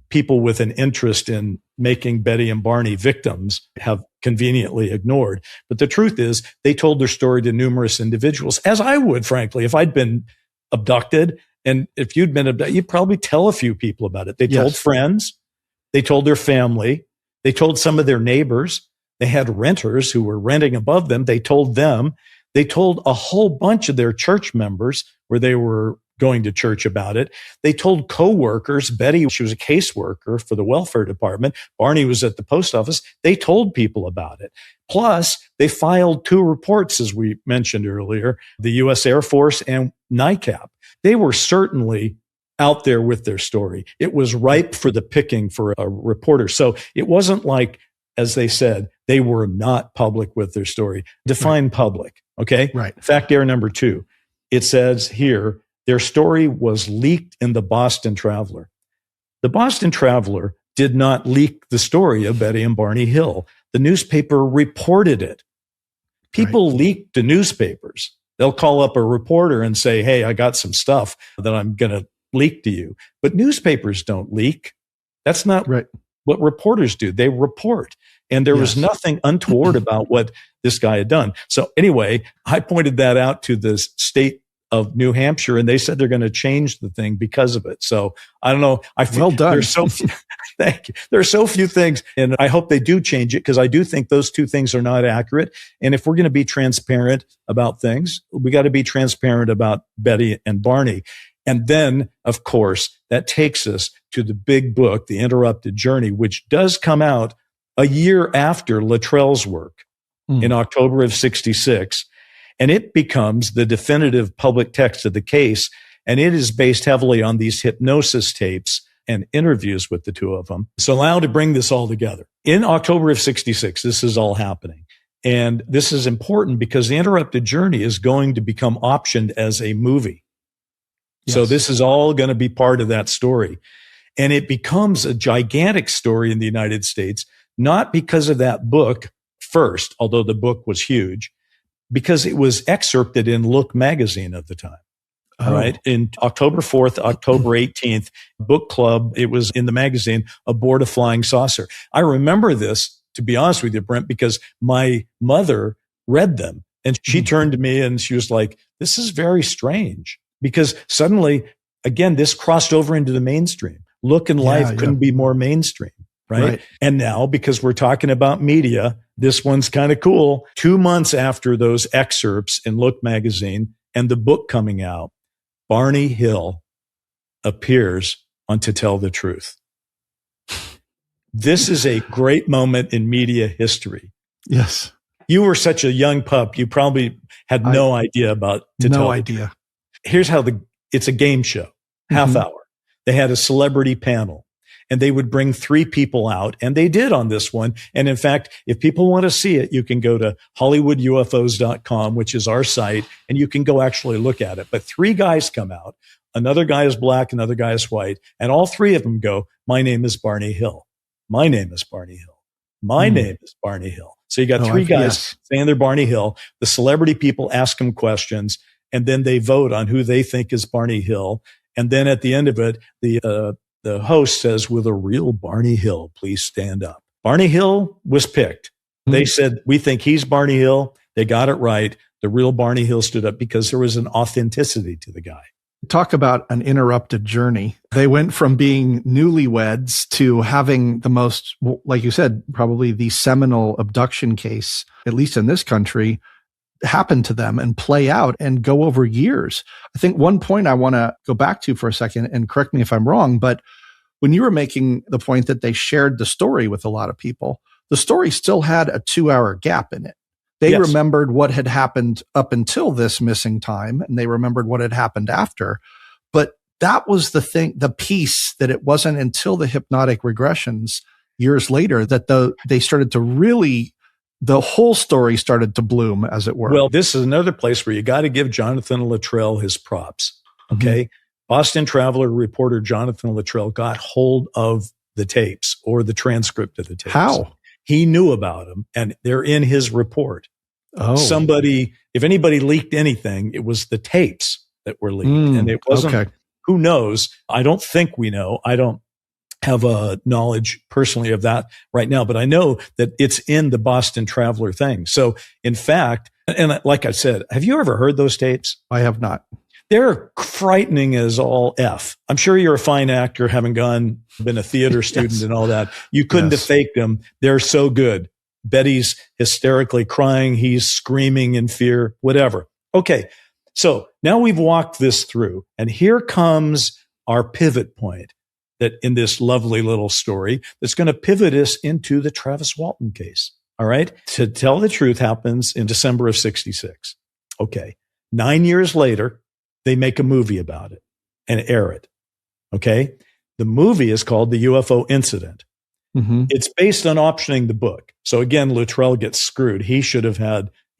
Speaker 1: people with an interest in making Betty and Barney victims have conveniently ignored. But the truth is, they told their story to numerous individuals, as I would, frankly, if I'd been abducted. And if you'd been abducted, you'd probably tell a few people about it. They told friends, they told their family, they told some of their neighbors. They had renters who were renting above them. They told them. They told a whole bunch of their church members where they were going to church about it. They told coworkers. Betty, she was a caseworker for the welfare department. Barney was at the post office. They told people about it. Plus, they filed 2 reports, as we mentioned earlier, the U.S. Air Force and NICAP. They were certainly out there with their story. It was ripe for the picking for a reporter. So it wasn't like, as they said, they were not public with their story. Define public. Okay.
Speaker 2: Right.
Speaker 1: Fact error number 2. It says here, their story was leaked in the Boston Traveler. The Boston Traveler did not leak the story of Betty and Barney Hill. The newspaper reported it. People leak to newspapers. They'll call up a reporter and say, hey, I got some stuff that I'm going to leak to you. But newspapers don't leak. That's not what reporters do. They report. And there was nothing untoward about what this guy had done. So anyway, I pointed that out to the state of New Hampshire, and they said they're going to change the thing because of it. So I don't know. I feel
Speaker 2: well done.
Speaker 1: There's so few, thank you. There are so few things, and I hope they do change it, because I do think those 2 things are not accurate. And if we're going to be transparent about things, we got to be transparent about Betty and Barney. And then, of course, that takes us to the big book, The Interrupted Journey, which does come out a year after Luttrell's work in October of 66. And it becomes the definitive public text of the case. And it is based heavily on these hypnosis tapes and interviews with the 2 of them. So now to bring this all together. In October of 66, this is all happening. And this is important because The Interrupted Journey is going to become optioned as a movie. Yes. So this is all going to be part of that story. And it becomes a gigantic story in the United States, not because of that book first, although the book was huge, because it was excerpted in Look magazine at the time. Oh. Right. In October 4th, October 18th, book club, it was in the magazine, Aboard a Flying Saucer. I remember this, to be honest with you, Brent, because my mother read them and she turned to me and she was like, this is very strange, because suddenly, again, this crossed over into the mainstream. Look and Life couldn't be more mainstream. Right? And now, because we're talking about media, this one's kind of cool. 2 months after those excerpts in Look magazine and the book coming out, Barney Hill appears on To Tell the Truth. This is a great moment in media history.
Speaker 2: Yes.
Speaker 1: You were such a young pup. You probably had no idea about to
Speaker 2: no
Speaker 1: tell
Speaker 2: idea.
Speaker 1: Here's how it's a game show, half hour. They had a celebrity panel and they would bring 3 people out, and they did on this one. And in fact, if people want to see it, you can go to HollywoodUFOs.com, which is our site, and you can go actually look at it. But 3 guys come out. Another guy is black, another guy is white, and all 3 of them go, "My name is Barney Hill. My name is Barney Hill. My name is Barney Hill." So you got 3 guys saying they're Barney Hill. The celebrity people ask them questions, and then they vote on who they think is Barney Hill. And then at the end of it, the host says, "Will the real Barney Hill please stand up?" Barney Hill was picked. They said, "We think he's Barney Hill." They got it right. The real Barney Hill stood up because there was an authenticity to the guy.
Speaker 2: Talk about an interrupted journey. They went from being newlyweds to having the most, like you said, probably the seminal abduction case, at least in this country, happen to them and play out and go over years. I think one point I want to go back to for a second, and correct me if I'm wrong, but when you were making the point that they shared the story with a lot of people, the story still had a 2-hour gap in it. They remembered what had happened up until this missing time, and they remembered what had happened after. But that was the thing, the piece that it wasn't until the hypnotic regressions years later that they started to really, the whole story started to bloom, as it were.
Speaker 1: Well, this is another place where you got to give Jonathan Luttrell his props. Okay. Boston Traveler reporter Jonathan Luttrell got hold of the tapes or the transcript of the tapes.
Speaker 2: How?
Speaker 1: He knew about them, and they're in his report.
Speaker 2: Oh.
Speaker 1: If anybody leaked anything, it was the tapes that were leaked. And it wasn't, who knows? I don't think we know. I don't have a knowledge personally of that right now, but I know that it's in the Boston Traveler thing. So in fact, and like I said, have you ever heard those tapes?
Speaker 2: I have not.
Speaker 1: They're frightening as all F. I'm sure you're a fine actor, having been a theater student and all that. You couldn't have faked them. They're so good. Betty's hysterically crying. He's screaming in fear, whatever. Okay. So now we've walked this through, and here comes our pivot point that in this lovely little story that's going to pivot us into the Travis Walton case. All right. To tell the truth happens in December of 1966. Okay. 9 years later, they make a movie about it and air it. Okay. The movie is called The UFO Incident. It's based on optioning the book. So again, Luttrell gets screwed. He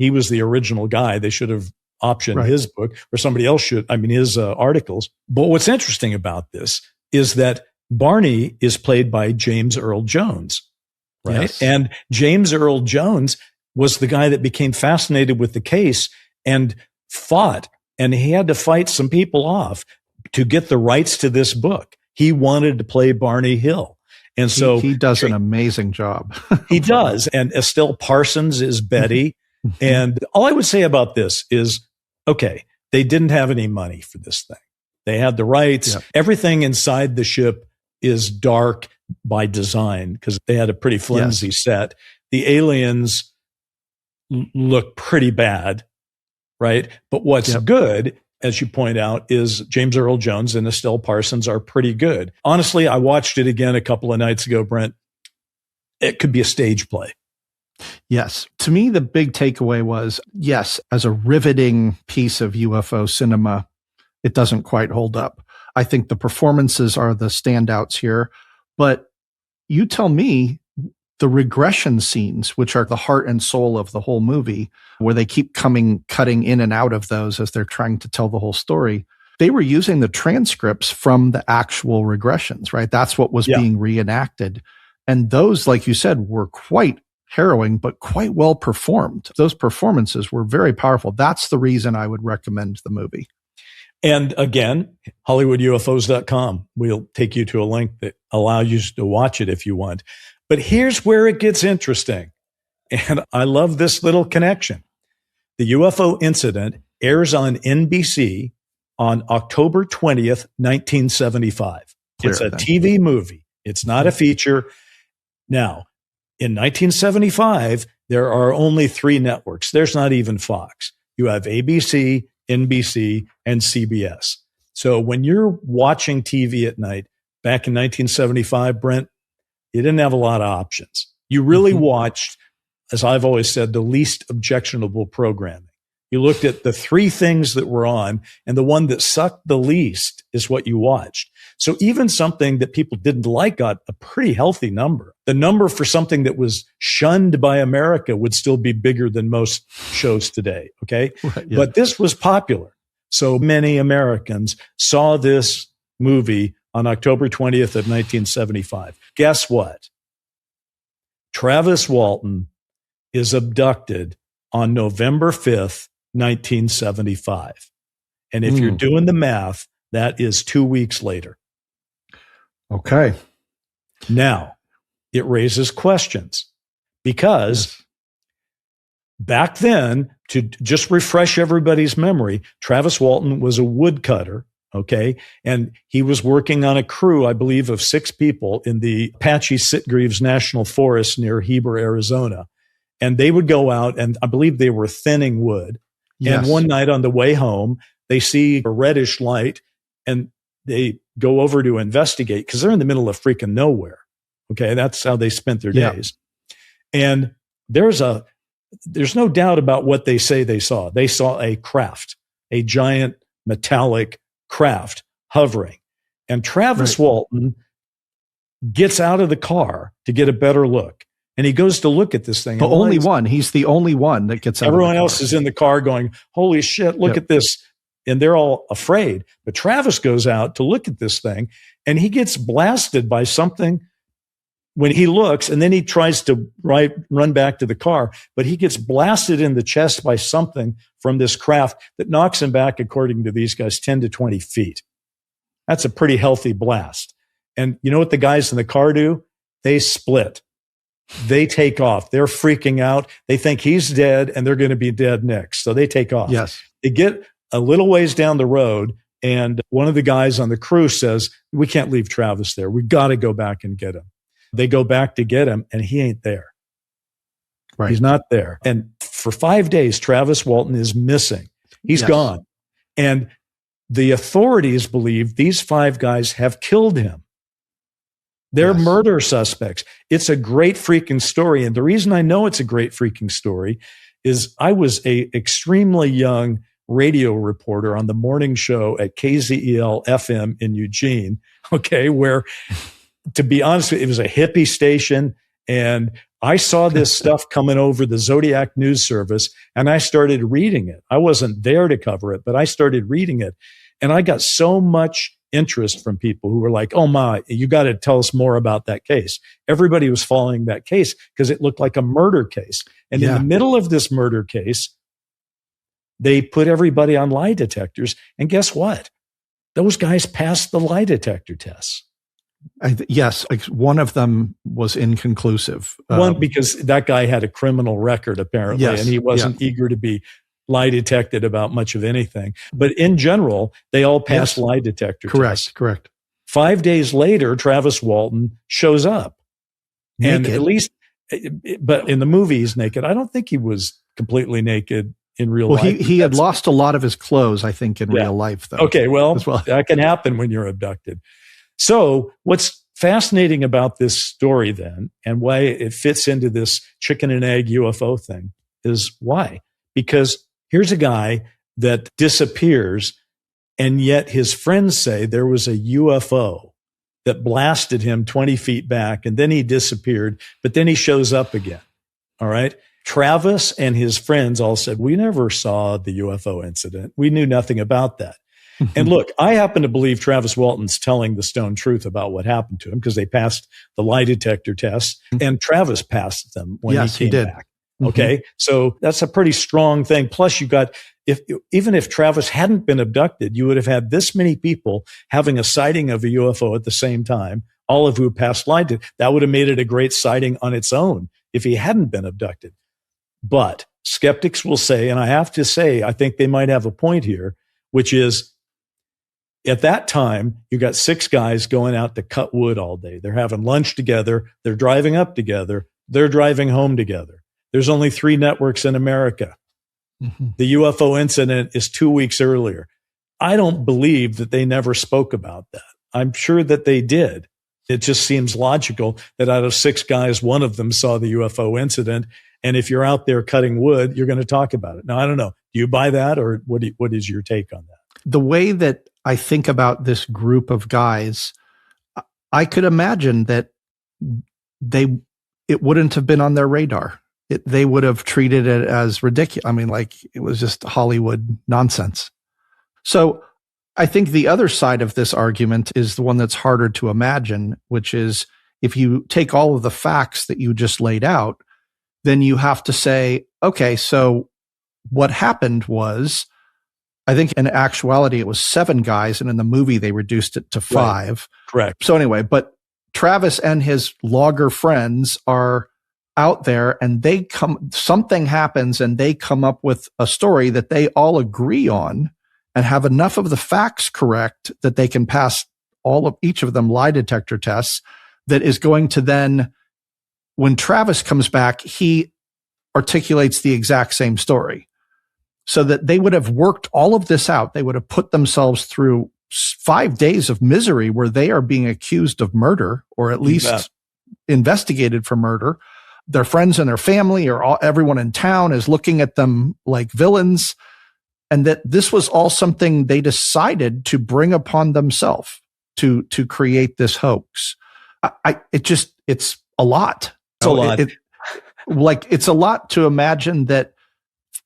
Speaker 1: was the original guy. They should have optioned his book, or somebody else should, his articles. But what's interesting about this is that Barney is played by James Earl Jones, right? Yes. And James Earl Jones was the guy that became fascinated with the case and fought, and he had to fight some people off to get the rights to this book. He wanted to play Barney Hill. And so
Speaker 2: he does an amazing job.
Speaker 1: He does. And Estelle Parsons is Betty. And all I would say about this is, okay, they didn't have any money for this thing. They had the rights. Yep. Everything inside the ship is dark by design because they had a pretty flimsy set. The aliens look pretty bad, right? But what's good, as you point out, is James Earl Jones and Estelle Parsons are pretty good. Honestly, I watched it again a couple of nights ago, Brent. It could be a stage play.
Speaker 2: Yes. To me, the big takeaway was, yes, as a riveting piece of UFO cinema, it doesn't quite hold up. I think the performances are the standouts here. But you tell me, the regression scenes, which are the heart and soul of the whole movie, where they keep cutting in and out of those as they're trying to tell the whole story, they were using the transcripts from the actual regressions, right? That's what was being reenacted. And those, like you said, were quite harrowing, but quite well performed. Those performances were very powerful. That's the reason I would recommend the movie.
Speaker 1: And again, HollywoodUFOs.com. We'll take you to a link that allows you to watch it if you want. But here's where it gets interesting. And I love this little connection. The UFO Incident airs on NBC on October 20th, 1975. It's a TV movie. It's not a feature. Now, in 1975, there are only 3 networks. There's not even Fox. You have ABC, NBC, and CBS. So when you're watching TV at night, back in 1975, Brent, You didn't have a lot of options. You really watched, as I've always said, the least objectionable programming. You looked at the three things that were on, and the one that sucked the least is what you watched. So even something that people didn't like got a pretty healthy number. The number for something that was shunned by America would still be bigger than most shows today. Okay. Right, yeah. But this was popular. So many Americans saw this movie on October 20th of 1975. Guess what? Travis Walton is abducted on November 5th, 1975. And if you're doing the math, that is 2 weeks later.
Speaker 2: Okay.
Speaker 1: Now, it raises questions because back then, to just refresh everybody's memory, Travis Walton was a woodcutter. Okay. And he was working on a crew, I believe, of 6 people in the Apache Sitgreaves National Forest near Heber, Arizona. And they would go out, and I believe they were thinning wood. Yes. And one night on the way home, they see a reddish light, and they go over to investigate because they're in the middle of freaking nowhere. Okay. That's how they spent their days. And there's no doubt about what they say they saw. They saw a craft, a giant metallic craft hovering. And Travis Walton gets out of the car to get a better look. And he goes to look at this thing.
Speaker 2: The only one. He's the only one that gets out of the car.
Speaker 1: Everyone else is in the car going, holy shit, look at this. And they're all afraid. But Travis goes out to look at this thing, and he gets blasted by something when he looks, and then he tries to run back to the car, but he gets blasted in the chest by something from this craft that knocks him back, according to these guys, 10 to 20 feet. That's a pretty healthy blast. And you know what the guys in the car do? They split. They take off. They're freaking out. They think he's dead, and they're going to be dead next. So they take off.
Speaker 2: Yes.
Speaker 1: They get a little ways down the road, and one of the guys on the crew says, we can't leave Travis there. We got to go back and get him. They go back to get him, and he ain't there. Right. He's not there. And for 5 days, Travis Walton is missing. He's gone. And the authorities believe these 5 guys have killed him. They're murder suspects. It's a great freaking story. And the reason I know it's a great freaking story is I was a extremely young radio reporter on the morning show at KZEL FM in Eugene. Okay. Where, to be honest, it was a hippie station. And I saw this stuff coming over the Zodiac News Service, and I started reading it. I wasn't there to cover it, but I started reading it. And I got so much interest from people who were like, oh my, you got to tell us more about that case. Everybody was following that case because it looked like a murder case. And in the middle of this murder case, they put everybody on lie detectors. And guess what? Those guys passed the lie detector tests.
Speaker 2: Yes, one of them was inconclusive.
Speaker 1: One, because that guy had a criminal record, apparently, and he wasn't eager to be lie detected about much of anything. But in general, they all passed lie detector tests.
Speaker 2: Correct.
Speaker 1: 5 days later, Travis Walton shows up.
Speaker 2: Naked.
Speaker 1: And at least, but in the movie, he's naked. I don't think he was completely naked in real life.
Speaker 2: He had lost a lot of his clothes, I think, in real life, though.
Speaker 1: Okay, well, that can happen when you're abducted. So what's fascinating about this story then, and why it fits into this chicken and egg UFO thing, is why? Because here's a guy that disappears, and yet his friends say there was a UFO that blasted him 20 feet back, and then he disappeared, but then he shows up again. All right. Travis and his friends all said, we never saw the UFO incident. We knew nothing about that. And look, I happen to believe Travis Walton's telling the stone truth about what happened to him because they passed the lie detector tests, and Travis passed them when he came back. Okay. So that's a pretty strong thing. Plus you got, even if Travis hadn't been abducted, you would have had this many people having a sighting of a UFO at the same time, all of who passed lie detector. That would have made it a great sighting on its own if he hadn't been abducted. But skeptics will say, and I have to say, I think they might have a point here, which is, at that time, you got 6 guys going out to cut wood all day. They're having lunch together. They're driving up together. They're driving home together. There's only 3 networks in America. The UFO incident is 2 weeks earlier. I don't believe that they never spoke about that. I'm sure that they did. It just seems logical that out of 6 guys, one of them saw the UFO incident. And if you're out there cutting wood, you're going to talk about it. Now, I don't know. Do you buy that, or what is your take on that?
Speaker 2: The way that I think about this group of guys, I could imagine that it wouldn't have been on their radar. They would have treated it as ridiculous. I mean, like, it was just Hollywood nonsense. So I think the other side of this argument is the one that's harder to imagine, which is if you take all of the facts that you just laid out, then you have to say, okay, so what happened was, I think in actuality it was 7 guys, and in the movie they reduced it to 5.
Speaker 1: Right. Correct.
Speaker 2: So anyway, but Travis and his logger friends are out there, and something happens and they come up with a story that they all agree on and have enough of the facts correct that they can pass each of them lie detector tests. That is going to then, when Travis comes back, he articulates the exact same story, so that they would have worked all of this out. They would have put themselves through 5 days of misery where they are being accused of murder, or at least investigated for murder. Their friends and their family, or everyone in town, is looking at them like villains. And that this was all something they decided to bring upon themselves to create this hoax. It's a lot.
Speaker 1: It's a lot.
Speaker 2: It's a lot to imagine that.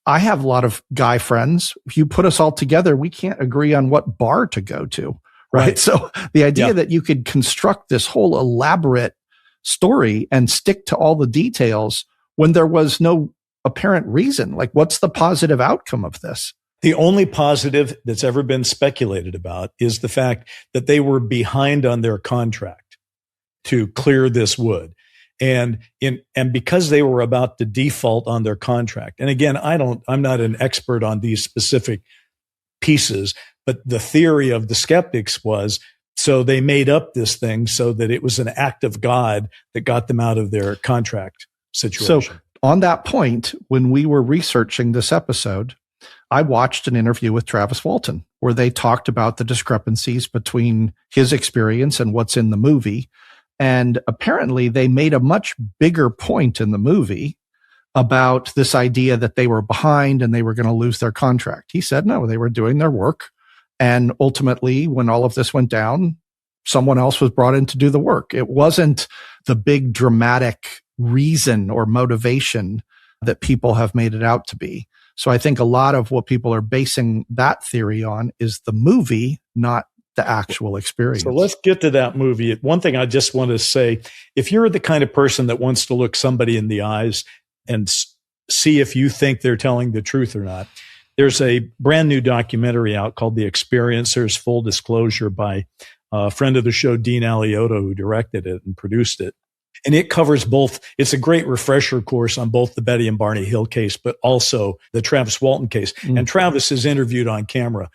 Speaker 2: I have a lot of guy friends. If you put us all together, we can't agree on what bar to go to. Right. So the idea that you could construct this whole elaborate story and stick to all the details when there was no apparent reason, like, what's the positive outcome of this?
Speaker 1: The only positive that's ever been speculated about is the fact that they were behind on their contract to clear this wood. And because they were about to default on their contract. And again, I'm not an expert on these specific pieces, but the theory of the skeptics was, so they made up this thing so that it was an act of God that got them out of their contract situation.
Speaker 2: So on that point, when we were researching this episode, I watched an interview with Travis Walton where they talked about the discrepancies between his experience and what's in the movie. And apparently they made a much bigger point in the movie about this idea that they were behind and they were going to lose their contract. He said, no, they were doing their work. And ultimately, when all of this went down, someone else was brought in to do the work. It wasn't the big dramatic reason or motivation that people have made it out to be. So I think a lot of what people are basing that theory on is the movie, not the actual experience.
Speaker 1: So let's get to that movie. One thing I just want to say, if you're the kind of person that wants to look somebody in the eyes and see if you think they're telling the truth or not, there's a brand new documentary out called The Experiencers, Full Disclosure, by a friend of the show, Dean Alioto, who directed it and produced it. And it covers both. It's a great refresher course on both the Betty and Barney Hill case, but also the Travis Walton case. Mm-hmm. And Travis is interviewed on camera.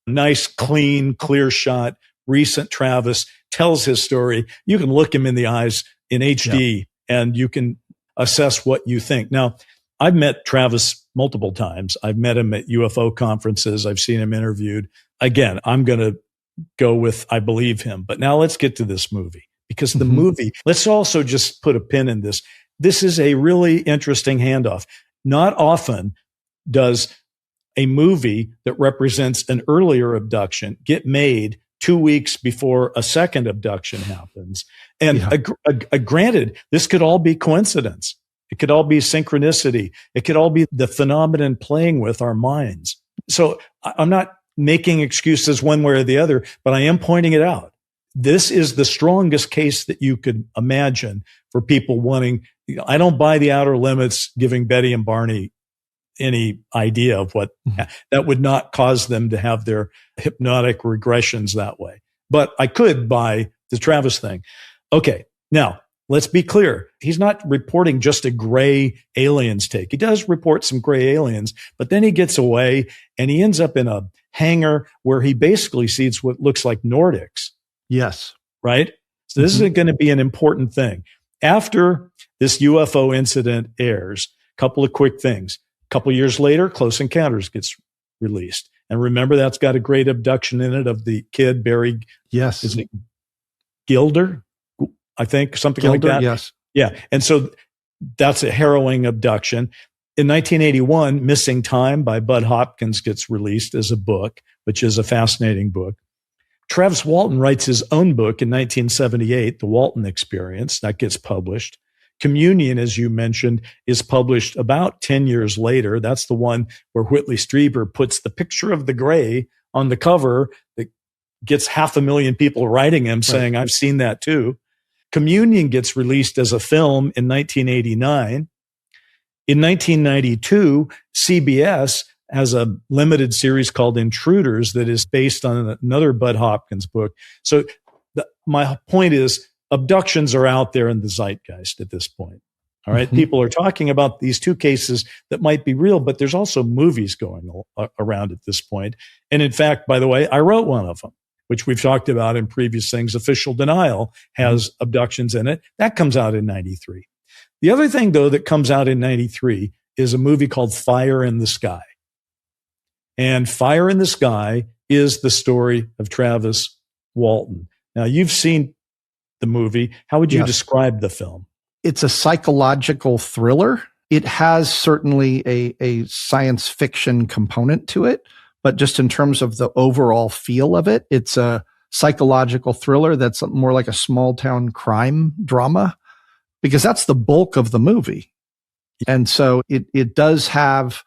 Speaker 1: Nice, clean, clear shot, recent Travis tells his story. You can look him in the eyes in HD and you can assess what you think. Now, I've met Travis multiple times. I've met him at UFO conferences. I've seen him interviewed. Again, I'm going to go with, I believe him. But now let's get to this movie, because the movie, let's also just put a pin in this. This is a really interesting handoff. Not often does a movie that represents an earlier abduction get made 2 weeks before a second abduction happens. And granted, this could all be coincidence. It could all be synchronicity. It could all be the phenomenon playing with our minds. So I'm not making excuses one way or the other, but I am pointing it out. This is the strongest case that you could imagine for people wanting. I don't buy the Outer Limits giving Betty and Barney any idea of what that would not cause them to have their hypnotic regressions that way. But I could buy the Travis thing. Okay. Now let's be clear. He's not reporting just a gray aliens take. He does report some gray aliens, but then he gets away and he ends up in a hangar where he basically sees what looks like Nordics.
Speaker 2: Yes.
Speaker 1: Right. So this is going to be an important thing. After this UFO incident airs, a couple of quick things. A couple years later, Close Encounters gets released. And remember, that's got a great abduction in it of the kid, Barry.
Speaker 2: Yes.
Speaker 1: Is it Gilder? I think, something
Speaker 2: Gilder,
Speaker 1: like that.
Speaker 2: yes.
Speaker 1: Yeah. And so that's a harrowing abduction. In 1981, Missing Time by Bud Hopkins gets released as a book, which is a fascinating book. Travis Walton writes his own book in 1978, The Walton Experience, that gets published. Communion, as you mentioned, is published about 10 years later. That's the one where Whitley Strieber puts the picture of the gray on the cover that gets 500,000 people writing him saying, I've seen that too. Communion gets released as a film in 1989. In 1992, CBS has a limited series called Intruders that is based on another Bud Hopkins book. So my point is, abductions are out there in the zeitgeist at this point. All right. Mm-hmm. People are talking about these two cases that might be real, but there's also movies going around at this point. And in fact, by the way, I wrote one of them, which we've talked about in previous things. Official Denial has abductions in it. That comes out in 93. The other thing, though, that comes out in 93 is a movie called Fire in the Sky. And Fire in the Sky is the story of Travis Walton. Now, you've seen the movie. How would you describe the film?
Speaker 2: It's a psychological thriller. It has certainly a science fiction component to it, but just in terms of the overall feel of it, it's a psychological thriller that's more like a small town crime drama, because that's the bulk of the movie. And so it does have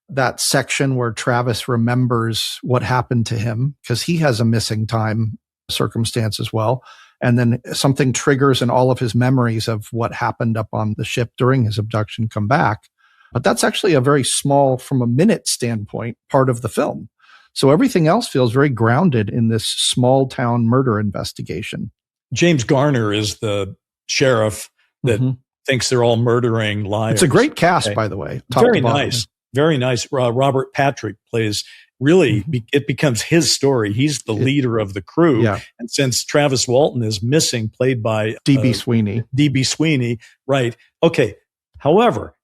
Speaker 2: that section where Travis remembers what happened to him, because he has a missing time circumstance as well. And then something triggers and all of his memories of what happened up on the ship during his abduction come back. But that's actually a very small, from a minute standpoint, part of the film. So everything else feels very grounded in this small town murder investigation.
Speaker 1: James Garner is the sheriff that thinks they're all murdering liars.
Speaker 2: It's a great cast, by the way.
Speaker 1: Very nice. Very nice. Robert Patrick plays, really, it becomes his story. He's the leader of the crew. Yeah. And since Travis Walton is missing, played by
Speaker 2: D.B. Sweeney.
Speaker 1: D.B. Sweeney, right. Okay. However,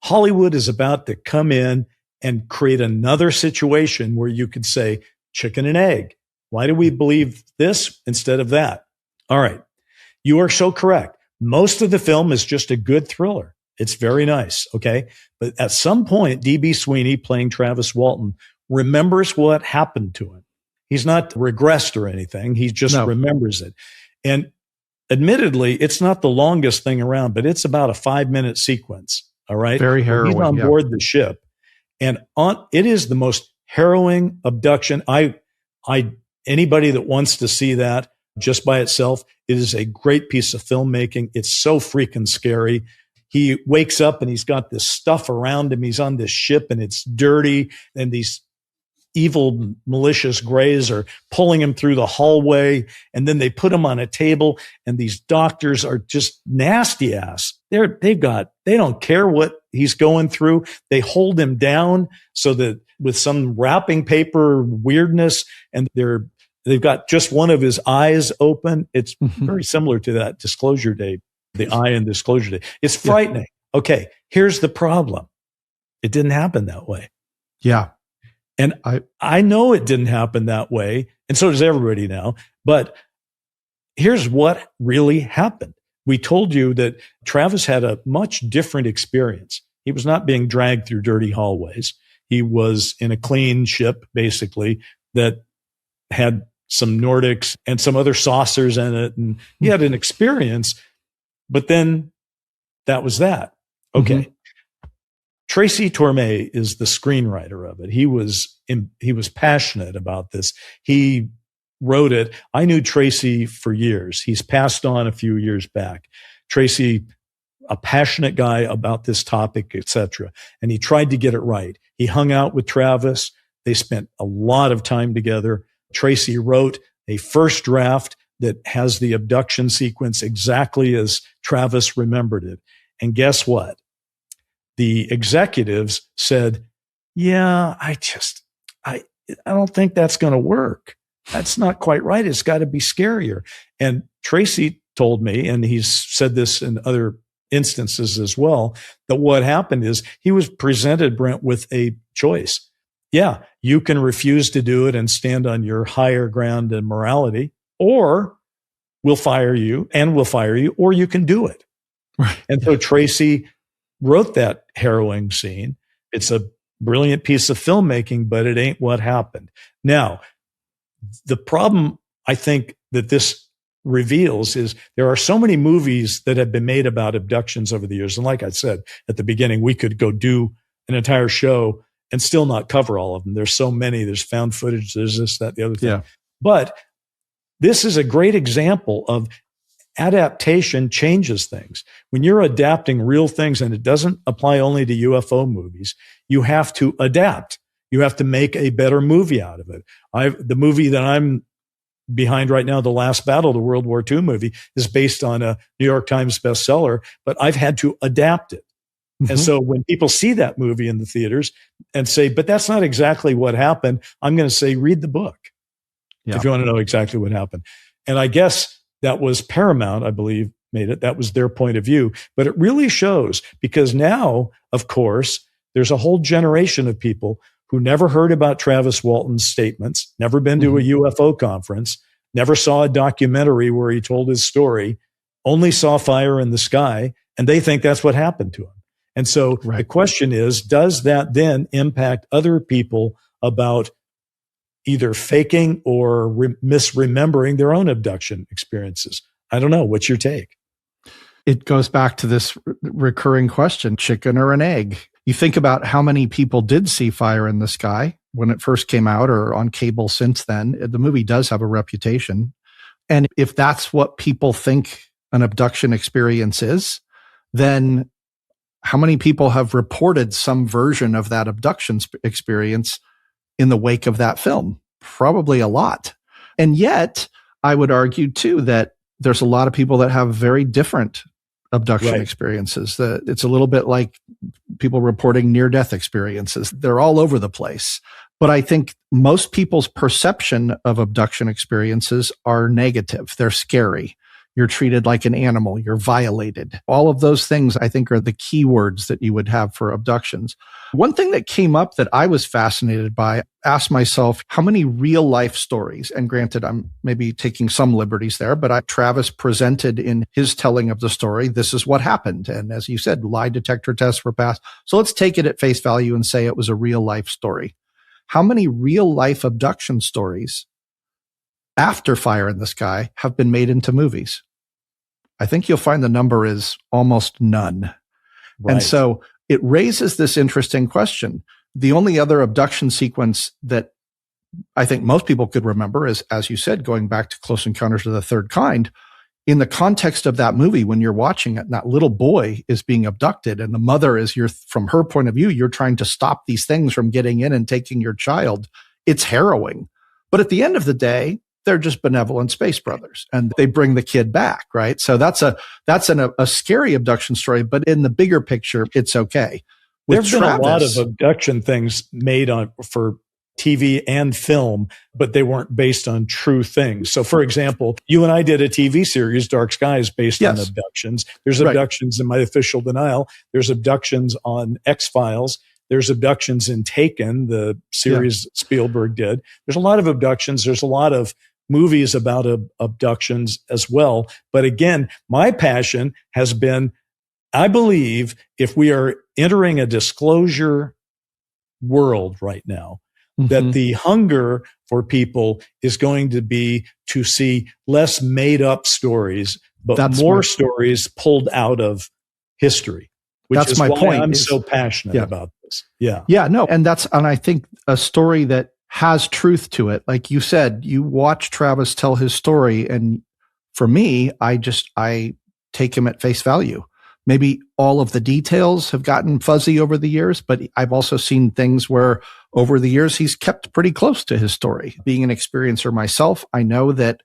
Speaker 1: Hollywood is about to come in and create another situation where you could say chicken and egg. Why do we believe this instead of that? All right. You are so correct. Most of the film is just a good thriller. It's very nice. Okay. But at some point, D.B. Sweeney, playing Travis Walton, remembers what happened to him. He's not regressed or anything. He just remembers it. And admittedly, it's not the longest thing around, but it's about a 5-minute sequence. All right.
Speaker 2: Very harrowing.
Speaker 1: He's on board the ship. And it is the most harrowing abduction. Anybody that wants to see that just by itself, it is a great piece of filmmaking. It's so freaking scary. He wakes up and he's got this stuff around him. He's on this ship and it's dirty, and these evil, malicious grays are pulling him through the hallway. And then they put him on a table, and these doctors are just nasty ass. They don't care what he's going through. They hold him down so that with some wrapping paper weirdness, and they've got just one of his eyes open. It's very similar to that Disclosure Day, the eye in Disclosure Day. It's frightening. Yeah. Okay. Here's the problem. It didn't happen that way.
Speaker 2: Yeah.
Speaker 1: And I know it didn't happen that way. And so does everybody now. But here's what really happened. We told you that Travis had a much different experience. He was not being dragged through dirty hallways. He was in a clean ship, basically, that had some Nordics and some other saucers in it. And he had an experience, but then that was that. Okay. Tracey Tormé is the screenwriter of it. He was passionate about this. He wrote it. I knew Tracey for years. He's passed on a few years back. Tracey, a passionate guy about this topic, etc. And he tried to get it right. He hung out with Travis. They spent a lot of time together. Tracey wrote a first draft that has the abduction sequence exactly as Travis remembered it. And guess what? The executives said, yeah, I don't think that's going to work. That's not quite right. It's got to be scarier. And Tracey told me, and he's said this in other instances as well, that what happened is he was presented, Brent, with a choice. Yeah, you can refuse to do it and stand on your higher ground and morality, or we'll fire you, or you can do it.
Speaker 2: Right.
Speaker 1: And so Tracey wrote that harrowing scene. It's a brilliant piece of filmmaking, but it ain't what happened. Now, the problem I think that this reveals is there are so many movies that have been made about abductions over the years. And like I said at the beginning, we could go do an entire show and still not cover all of them. There's so many. There's found footage. There's this, that, the other thing.
Speaker 2: Yeah.
Speaker 1: But this is a great example of adaptation changes things. When you're adapting real things, and it doesn't apply only to UFO movies, you have to adapt. You have to make a better movie out of it. The movie that I'm behind right now, The Last Battle, the World War II movie, is based on a New York Times bestseller, but I've had to adapt it. Mm-hmm. And so when people see that movie in the theaters and say, but that's not exactly what happened, I'm going to say, read the book if you want to know exactly what happened. And I guess that was Paramount, I believe, made it. That was their point of view. But it really shows, because now, of course, there's a whole generation of people who never heard about Travis Walton's statements, never been to a UFO conference, never saw a documentary where he told his story, only saw fire in the sky, and they think that's what happened to him. And so the question is, does that then impact other people about either faking or misremembering their own abduction experiences? I don't know. What's your take?
Speaker 2: It goes back to this recurring question, chicken or an egg? You think about how many people did see fire in the sky when it first came out, or on cable since then. The movie does have a reputation. And if that's what people think an abduction experience is, then how many people have reported some version of that abduction experience in the wake of that film? Probably a lot. And yet, I would argue too that there's a lot of people that have very different abduction experiences. It's a little bit like people reporting near-death experiences. They're all over the place. But I think most people's perception of abduction experiences are negative. They're scary. You're treated like an animal. You're violated. All of those things, I think, are the key words that you would have for abductions. One thing that came up that I was fascinated by, asked myself, how many real life stories, and granted, I'm maybe taking some liberties there, but Travis presented in his telling of the story, this is what happened. And as you said, lie detector tests were passed. So let's take it at face value and say it was a real life story. How many real life abduction stories after Fire in the Sky have been made into movies? I think you'll find the number is almost none. Right. And so it raises this interesting question. The only other abduction sequence that I think most people could remember is, as you said, going back to Close Encounters of the Third Kind. In the context of that movie, when you're watching it, and that little boy is being abducted, and the mother is, from her point of view, you're trying to stop these things from getting in and taking your child. It's harrowing. But at the end of the day, they're just benevolent space brothers, and they bring the kid back, right? So that's a scary abduction story, but in the bigger picture, it's okay.
Speaker 1: There's been a lot of abduction things made for TV and film, but they weren't based on true things. So, for example, you and I did a TV series, Dark Skies, based on abductions. There's abductions in My Official Denial. There's abductions on X-Files. There's abductions in Taken, the series Spielberg did. There's a lot of abductions. There's a lot of movies about abductions as well. But again, my passion has been, I believe if we are entering a disclosure world right now, that the hunger for people is going to be to see less made up stories, but more stories pulled out of history, which is my point. I'm so passionate about this.
Speaker 2: And I think a story that has truth to it. Like you said, you watch Travis tell his story, and for me, I take him at face value. Maybe all of the details have gotten fuzzy over the years, but I've also seen things where over the years, he's kept pretty close to his story. Being an experiencer myself, I know that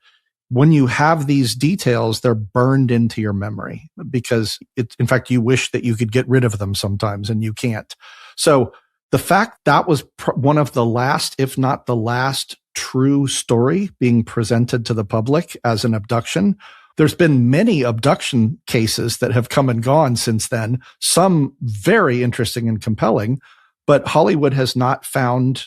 Speaker 2: when you have these details, they're burned into your memory because in fact, you wish that you could get rid of them sometimes and you can't. So the fact that was one of the last, if not the last true story being presented to the public as an abduction. There's been many abduction cases that have come and gone since then, some very interesting and compelling, but Hollywood has not found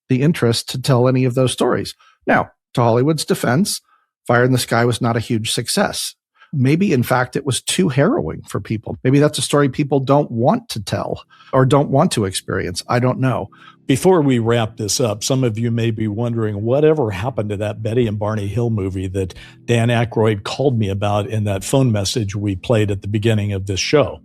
Speaker 2: the interest to tell any of those stories. Now, to Hollywood's defense, Fire in the Sky was not a huge success. Maybe, in fact, it was too harrowing for people. Maybe that's a story people don't want to tell or don't want to experience. I don't know.
Speaker 1: Before we wrap this up, some of you may be wondering whatever happened to that Betty and Barney Hill movie that Dan Aykroyd called me about in that phone message we played at the beginning of this show.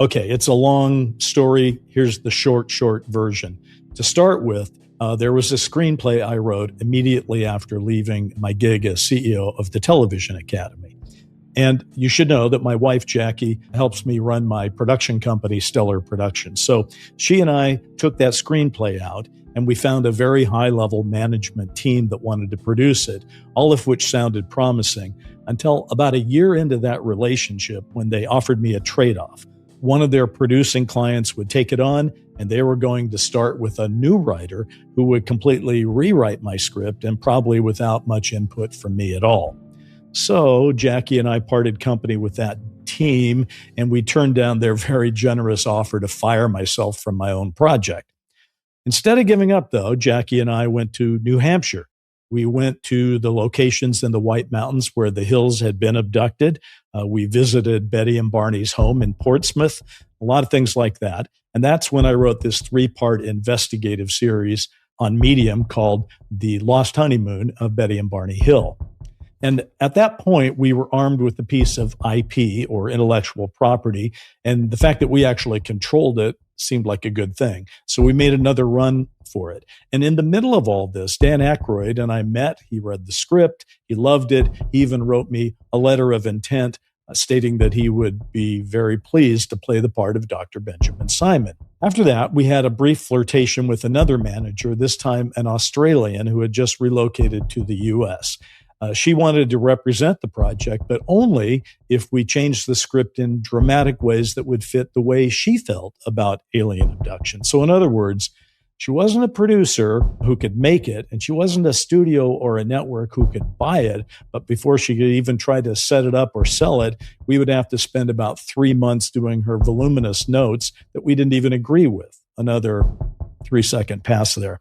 Speaker 1: Okay, it's a long story. Here's the short version. To start with, there was a screenplay I wrote immediately after leaving my gig as CEO of the Television Academy. And you should know that my wife, Jackie, helps me run my production company, Stellar Productions. So she and I took that screenplay out, and we found a very high-level management team that wanted to produce it, all of which sounded promising, until about a year into that relationship when they offered me a trade-off. One of their producing clients would take it on, and they were going to start with a new writer who would completely rewrite my script and probably without much input from me at all. So Jackie and I parted company with that team, and we turned down their very generous offer to fire myself from my own project. Instead of giving up, though, Jackie and I went to New Hampshire. We went to the locations in the White Mountains where the Hills had been abducted. We visited Betty and Barney's home in Portsmouth, a lot of things like that. And that's when I wrote this 3-part investigative series on Medium called The Lost Honeymoon of Betty and Barney Hill. And at that point, we were armed with a piece of IP or intellectual property. And the fact that we actually controlled it seemed like a good thing. So we made another run for it. And in the middle of all this, Dan Aykroyd and I met. He read the script. He loved it. He even wrote me a letter of intent stating that he would be very pleased to play the part of Dr. Benjamin Simon. After that, we had a brief flirtation with another manager, this time an Australian who had just relocated to the U.S. She wanted to represent the project, but only if we changed the script in dramatic ways that would fit the way she felt about alien abduction. So in other words, she wasn't a producer who could make it, and she wasn't a studio or a network who could buy it. But before she could even try to set it up or sell it, we would have to spend about 3 months doing her voluminous notes that we didn't even agree with. Another 3-second pass there.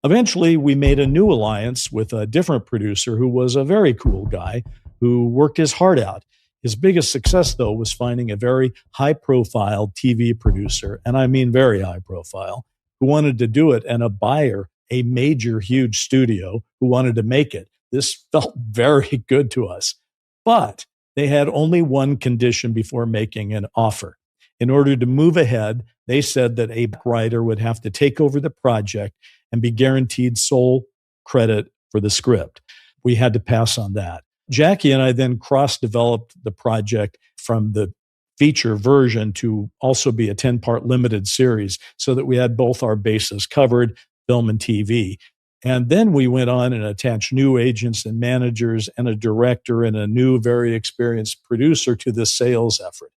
Speaker 1: Eventually, we made a new alliance with a different producer who was a very cool guy who worked his heart out. His biggest success, though, was finding a very high-profile TV producer, and I mean very high-profile, who wanted to do it, and a buyer, a major, huge studio who wanted to make it. This felt very good to us. But they had only one condition before making an offer. In order to move ahead, they said that a writer would have to take over the project and be guaranteed sole credit for the script. We had to pass on that. Jackie and I then cross-developed the project from the feature version to also be a 10-part limited series so that we had both our bases covered, film and TV. And then we went on and attached new agents and managers and a director and a new, very experienced producer to this sales effort.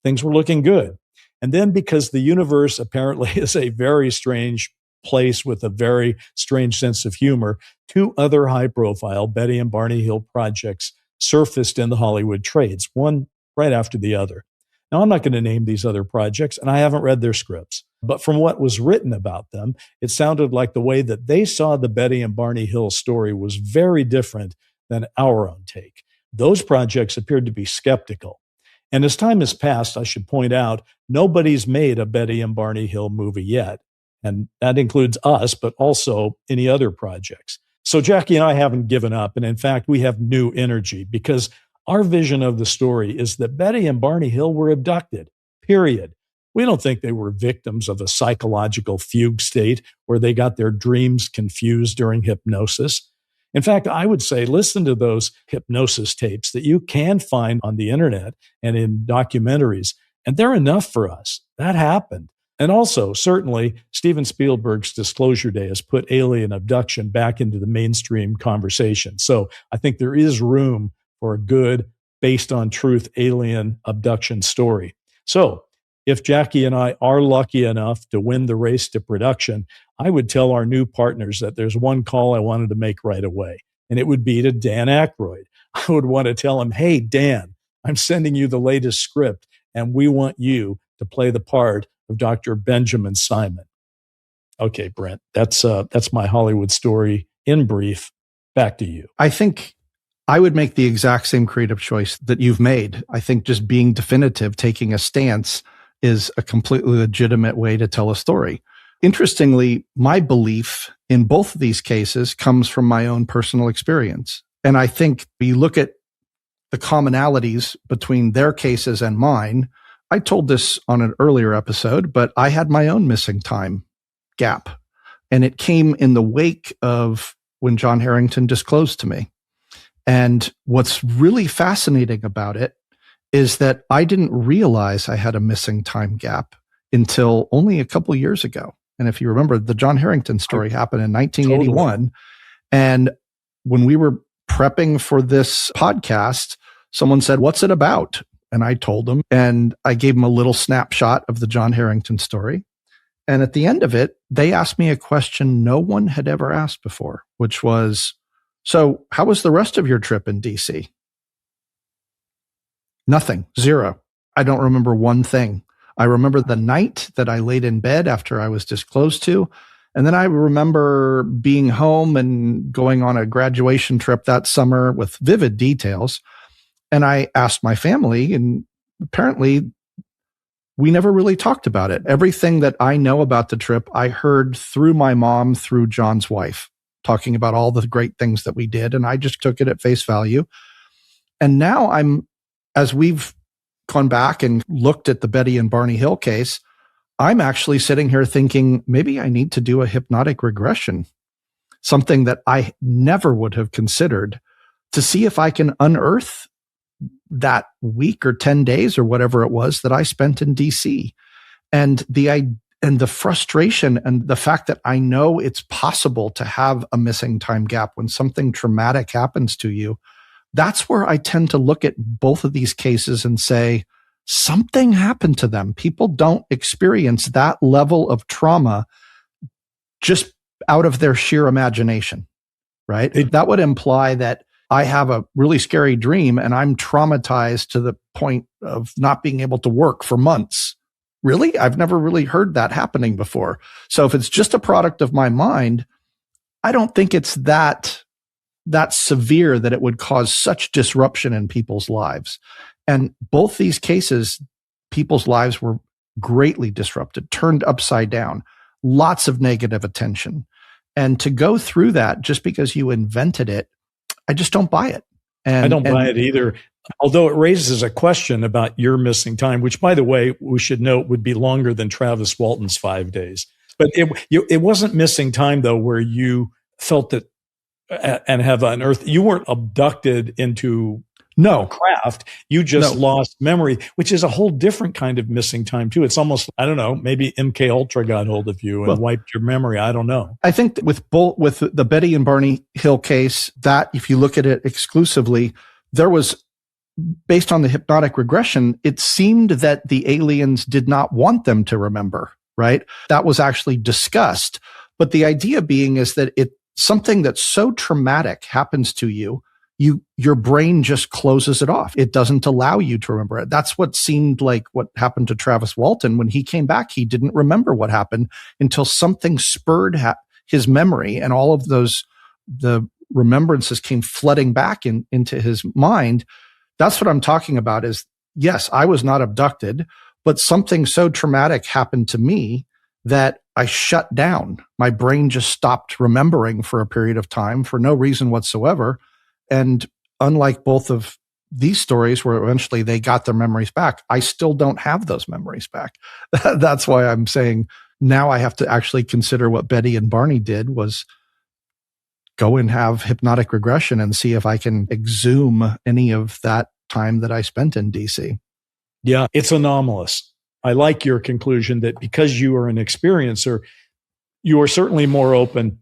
Speaker 1: Things were looking good. And then because the universe apparently is a very strange place with a very strange sense of humor, 2 other high-profile Betty and Barney Hill projects surfaced in the Hollywood trades, one right after the other. Now, I'm not going to name these other projects, and I haven't read their scripts. But from what was written about them, it sounded like the way that they saw the Betty and Barney Hill story was very different than our own take. Those projects appeared to be skeptical. And as time has passed, I should point out, nobody's made a Betty and Barney Hill movie yet. And that includes us, but also any other projects. So Jackie and I haven't given up. And in fact, we have new energy because our vision of the story is that Betty and Barney Hill were abducted, period. We don't think they were victims of a psychological fugue state where they got their dreams confused during hypnosis. In fact, I would say listen to those hypnosis tapes that you can find on the internet and in documentaries, and they're enough for us. That happened. And also, certainly, Steven Spielberg's Disclosure Day has put alien abduction back into the mainstream conversation. So I think there is room for a good, based on truth, alien abduction story. So if Jackie and I are lucky enough to win the race to production, I would tell our new partners that there's one call I wanted to make right away, and it would be to Dan Aykroyd. I would want to tell him, hey, Dan, I'm sending you the latest script, and we want you to play the part of Dr. Benjamin Simon. Okay, Brent, that's my Hollywood story in brief. Back to you.
Speaker 2: I think I would make the exact same creative choice that you've made. I think just being definitive, taking a stance is a completely legitimate way to tell a story. Interestingly, my belief in both of these cases comes from my own personal experience. And I think you look at the commonalities between their cases and mine. I told this on an earlier episode, but I had my own missing time gap. And it came in the wake of when John Harrington disclosed to me. And what's really fascinating about it is that I didn't realize I had a missing time gap until only a couple of years ago. And if you remember, the John Harrington story happened in 1981. Totally. And when we were prepping for this podcast, someone said, "What's it about?" And I told them, and I gave them a little snapshot of the John Harrington story. And at the end of it, they asked me a question no one had ever asked before, which was, "So how was the rest of your trip in DC?" Nothing. Zero. I don't remember one thing. I remember the night that I laid in bed after I was disclosed to. And then I remember being home and going on a graduation trip that summer with vivid details. And I asked my family, and apparently we never really talked about it. Everything that I know about the trip, I heard through my mom, through John's wife, talking about all the great things that we did. And I just took it at face value. And now as we've gone back and looked at the Betty and Barney Hill case, I'm actually sitting here thinking maybe I need to do a hypnotic regression, something that I never would have considered, to see if I can unearth that week or 10 days or whatever it was that I spent in DC. And the frustration and the fact that I know it's possible to have a missing time gap when something traumatic happens to you, that's where I tend to look at both of these cases and say, something happened to them. People don't experience that level of trauma just out of their sheer imagination, right? That would imply that I have a really scary dream and I'm traumatized to the point of not being able to work for months. Really? I've never really heard that happening before. So if it's just a product of my mind, I don't think it's that severe that it would cause such disruption in people's lives. And both these cases, people's lives were greatly disrupted, turned upside down, lots of negative attention. And to go through that just because you invented it, I just don't buy it.
Speaker 1: I don't buy it either. Although it raises a question about your missing time, which, by the way, we should note would be longer than Travis Walton's 5 days. But it wasn't missing time, though, where you felt that and have unearthed. You weren't abducted into craft. You just lost memory, which is a whole different kind of missing time, too. It's almost, I don't know, maybe MK Ultra got hold of you and wiped your memory. I don't know.
Speaker 2: I think that with the Betty and Barney Hill case, that if you look at it exclusively, there was, based on the hypnotic regression, it seemed that the aliens did not want them to remember, right? That was actually discussed. But the idea being is that something that's so traumatic happens to you, your brain just closes it off. It doesn't allow you to remember it. That's what seemed like what happened to Travis Walton. When he came back, he didn't remember what happened until something spurred his memory, and all of the remembrances came flooding back into his mind. That's what I'm talking about is, yes, I was not abducted, but something so traumatic happened to me that I shut down. My brain just stopped remembering for a period of time for no reason whatsoever. And unlike both of these stories where eventually they got their memories back, I still don't have those memories back. That's why I'm saying now I have to actually consider what Betty and Barney did was go and have hypnotic regression and see if I can exhume any of that time that I spent in DC.
Speaker 1: Yeah, it's anomalous. I like your conclusion that because you are an experiencer, you are certainly more open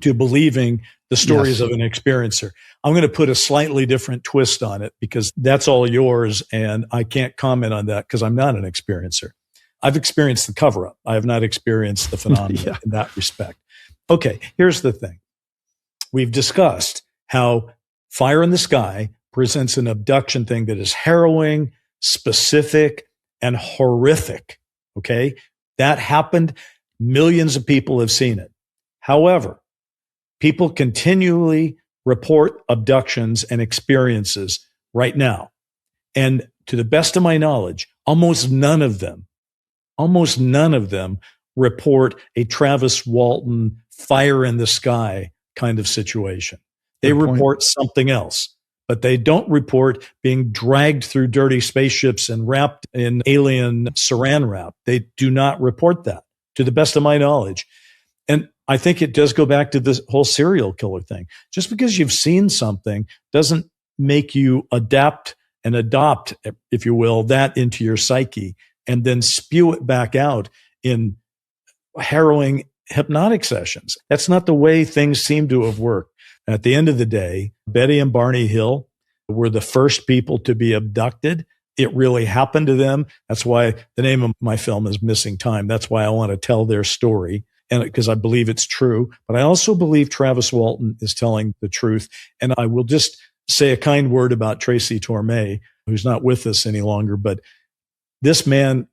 Speaker 1: to believing the stories of an experiencer. I'm going to put a slightly different twist on it because that's all yours, and I can't comment on that because I'm not an experiencer. I've experienced the cover-up. I have not experienced the phenomenon in that respect. Okay, here's the thing. We've discussed how Fire in the Sky presents an abduction thing that is harrowing, specific, and horrific. Okay? That happened. Millions of people have seen it. However, people continually report abductions and experiences right now. And to the best of my knowledge, almost none of them report a Travis Walton fire in the sky kind of situation. They report something else, but they don't report being dragged through dirty spaceships and wrapped in alien saran wrap. They do not report that, to the best of my knowledge. And I think it does go back to this whole serial killer thing. Just because you've seen something doesn't make you adapt and adopt, if you will, that into your psyche and then spew it back out in harrowing hypnotic sessions. That's not the way things seem to have worked. At the end of the day, Betty and Barney Hill were the first people to be abducted. It really happened to them. That's why the name of my film is Missing Time. That's why I want to tell their story, and because I believe it's true. But I also believe Travis Walton is telling the truth. And I will just say a kind word about Tracey Tormé, who's not with us any longer, but this man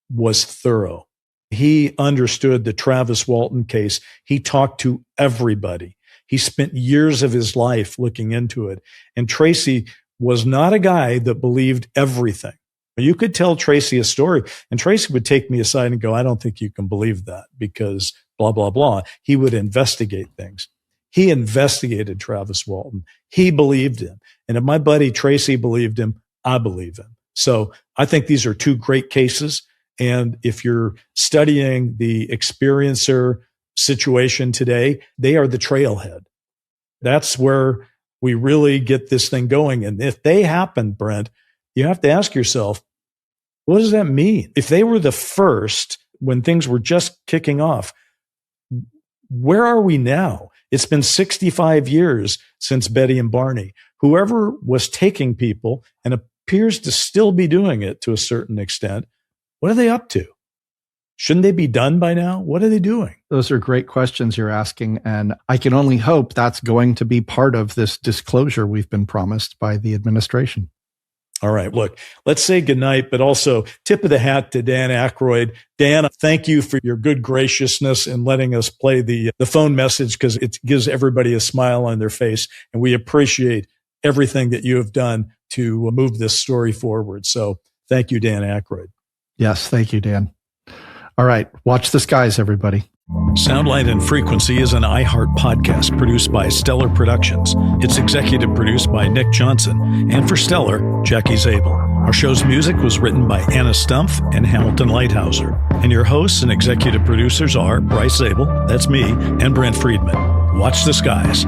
Speaker 1: was thorough. He understood the Travis Walton case. He talked to everybody. He spent years of his life looking into it. And Tracey was not a guy that believed everything. You could tell Tracey a story, and Tracey would take me aside and go, I don't think you can believe that because blah, blah, blah. He would investigate things. He investigated Travis Walton. He believed him. And if my buddy Tracey believed him, I believe him. So I think these are two great cases. And if you're studying the experiencer situation today, they are the trailhead. That's where we really get this thing going. And if they happen, Brent, you have to ask yourself, what does that mean? If they were the first when things were just kicking off, where are we now? It's been 65 years since Betty and Barney. Whoever was taking people and appears to still be doing it to a certain extent, what are they up to? Shouldn't they be done by now? What are they doing?
Speaker 2: Those are great questions you're asking. And I can only hope that's going to be part of this disclosure we've been promised by the administration.
Speaker 1: All right. Look, let's say goodnight, but also tip of the hat to Dan Aykroyd. Dan, thank you for your good graciousness in letting us play the phone message because it gives everybody a smile on their face. And we appreciate everything that you have done to move this story forward. So thank you, Dan Aykroyd.
Speaker 2: Yes. Thank you, Dan. All right. Watch the skies, everybody.
Speaker 1: Sound, Light, and Frequency is an iHeart podcast produced by Stellar Productions. It's executive produced by Nick Johnson, and for Stellar, Jackie Zabel. Our show's music was written by Anna Stumpf and Hamilton Lighthouser. And your hosts and executive producers are Bryce Zabel, that's me, and Brent Friedman. Watch the skies.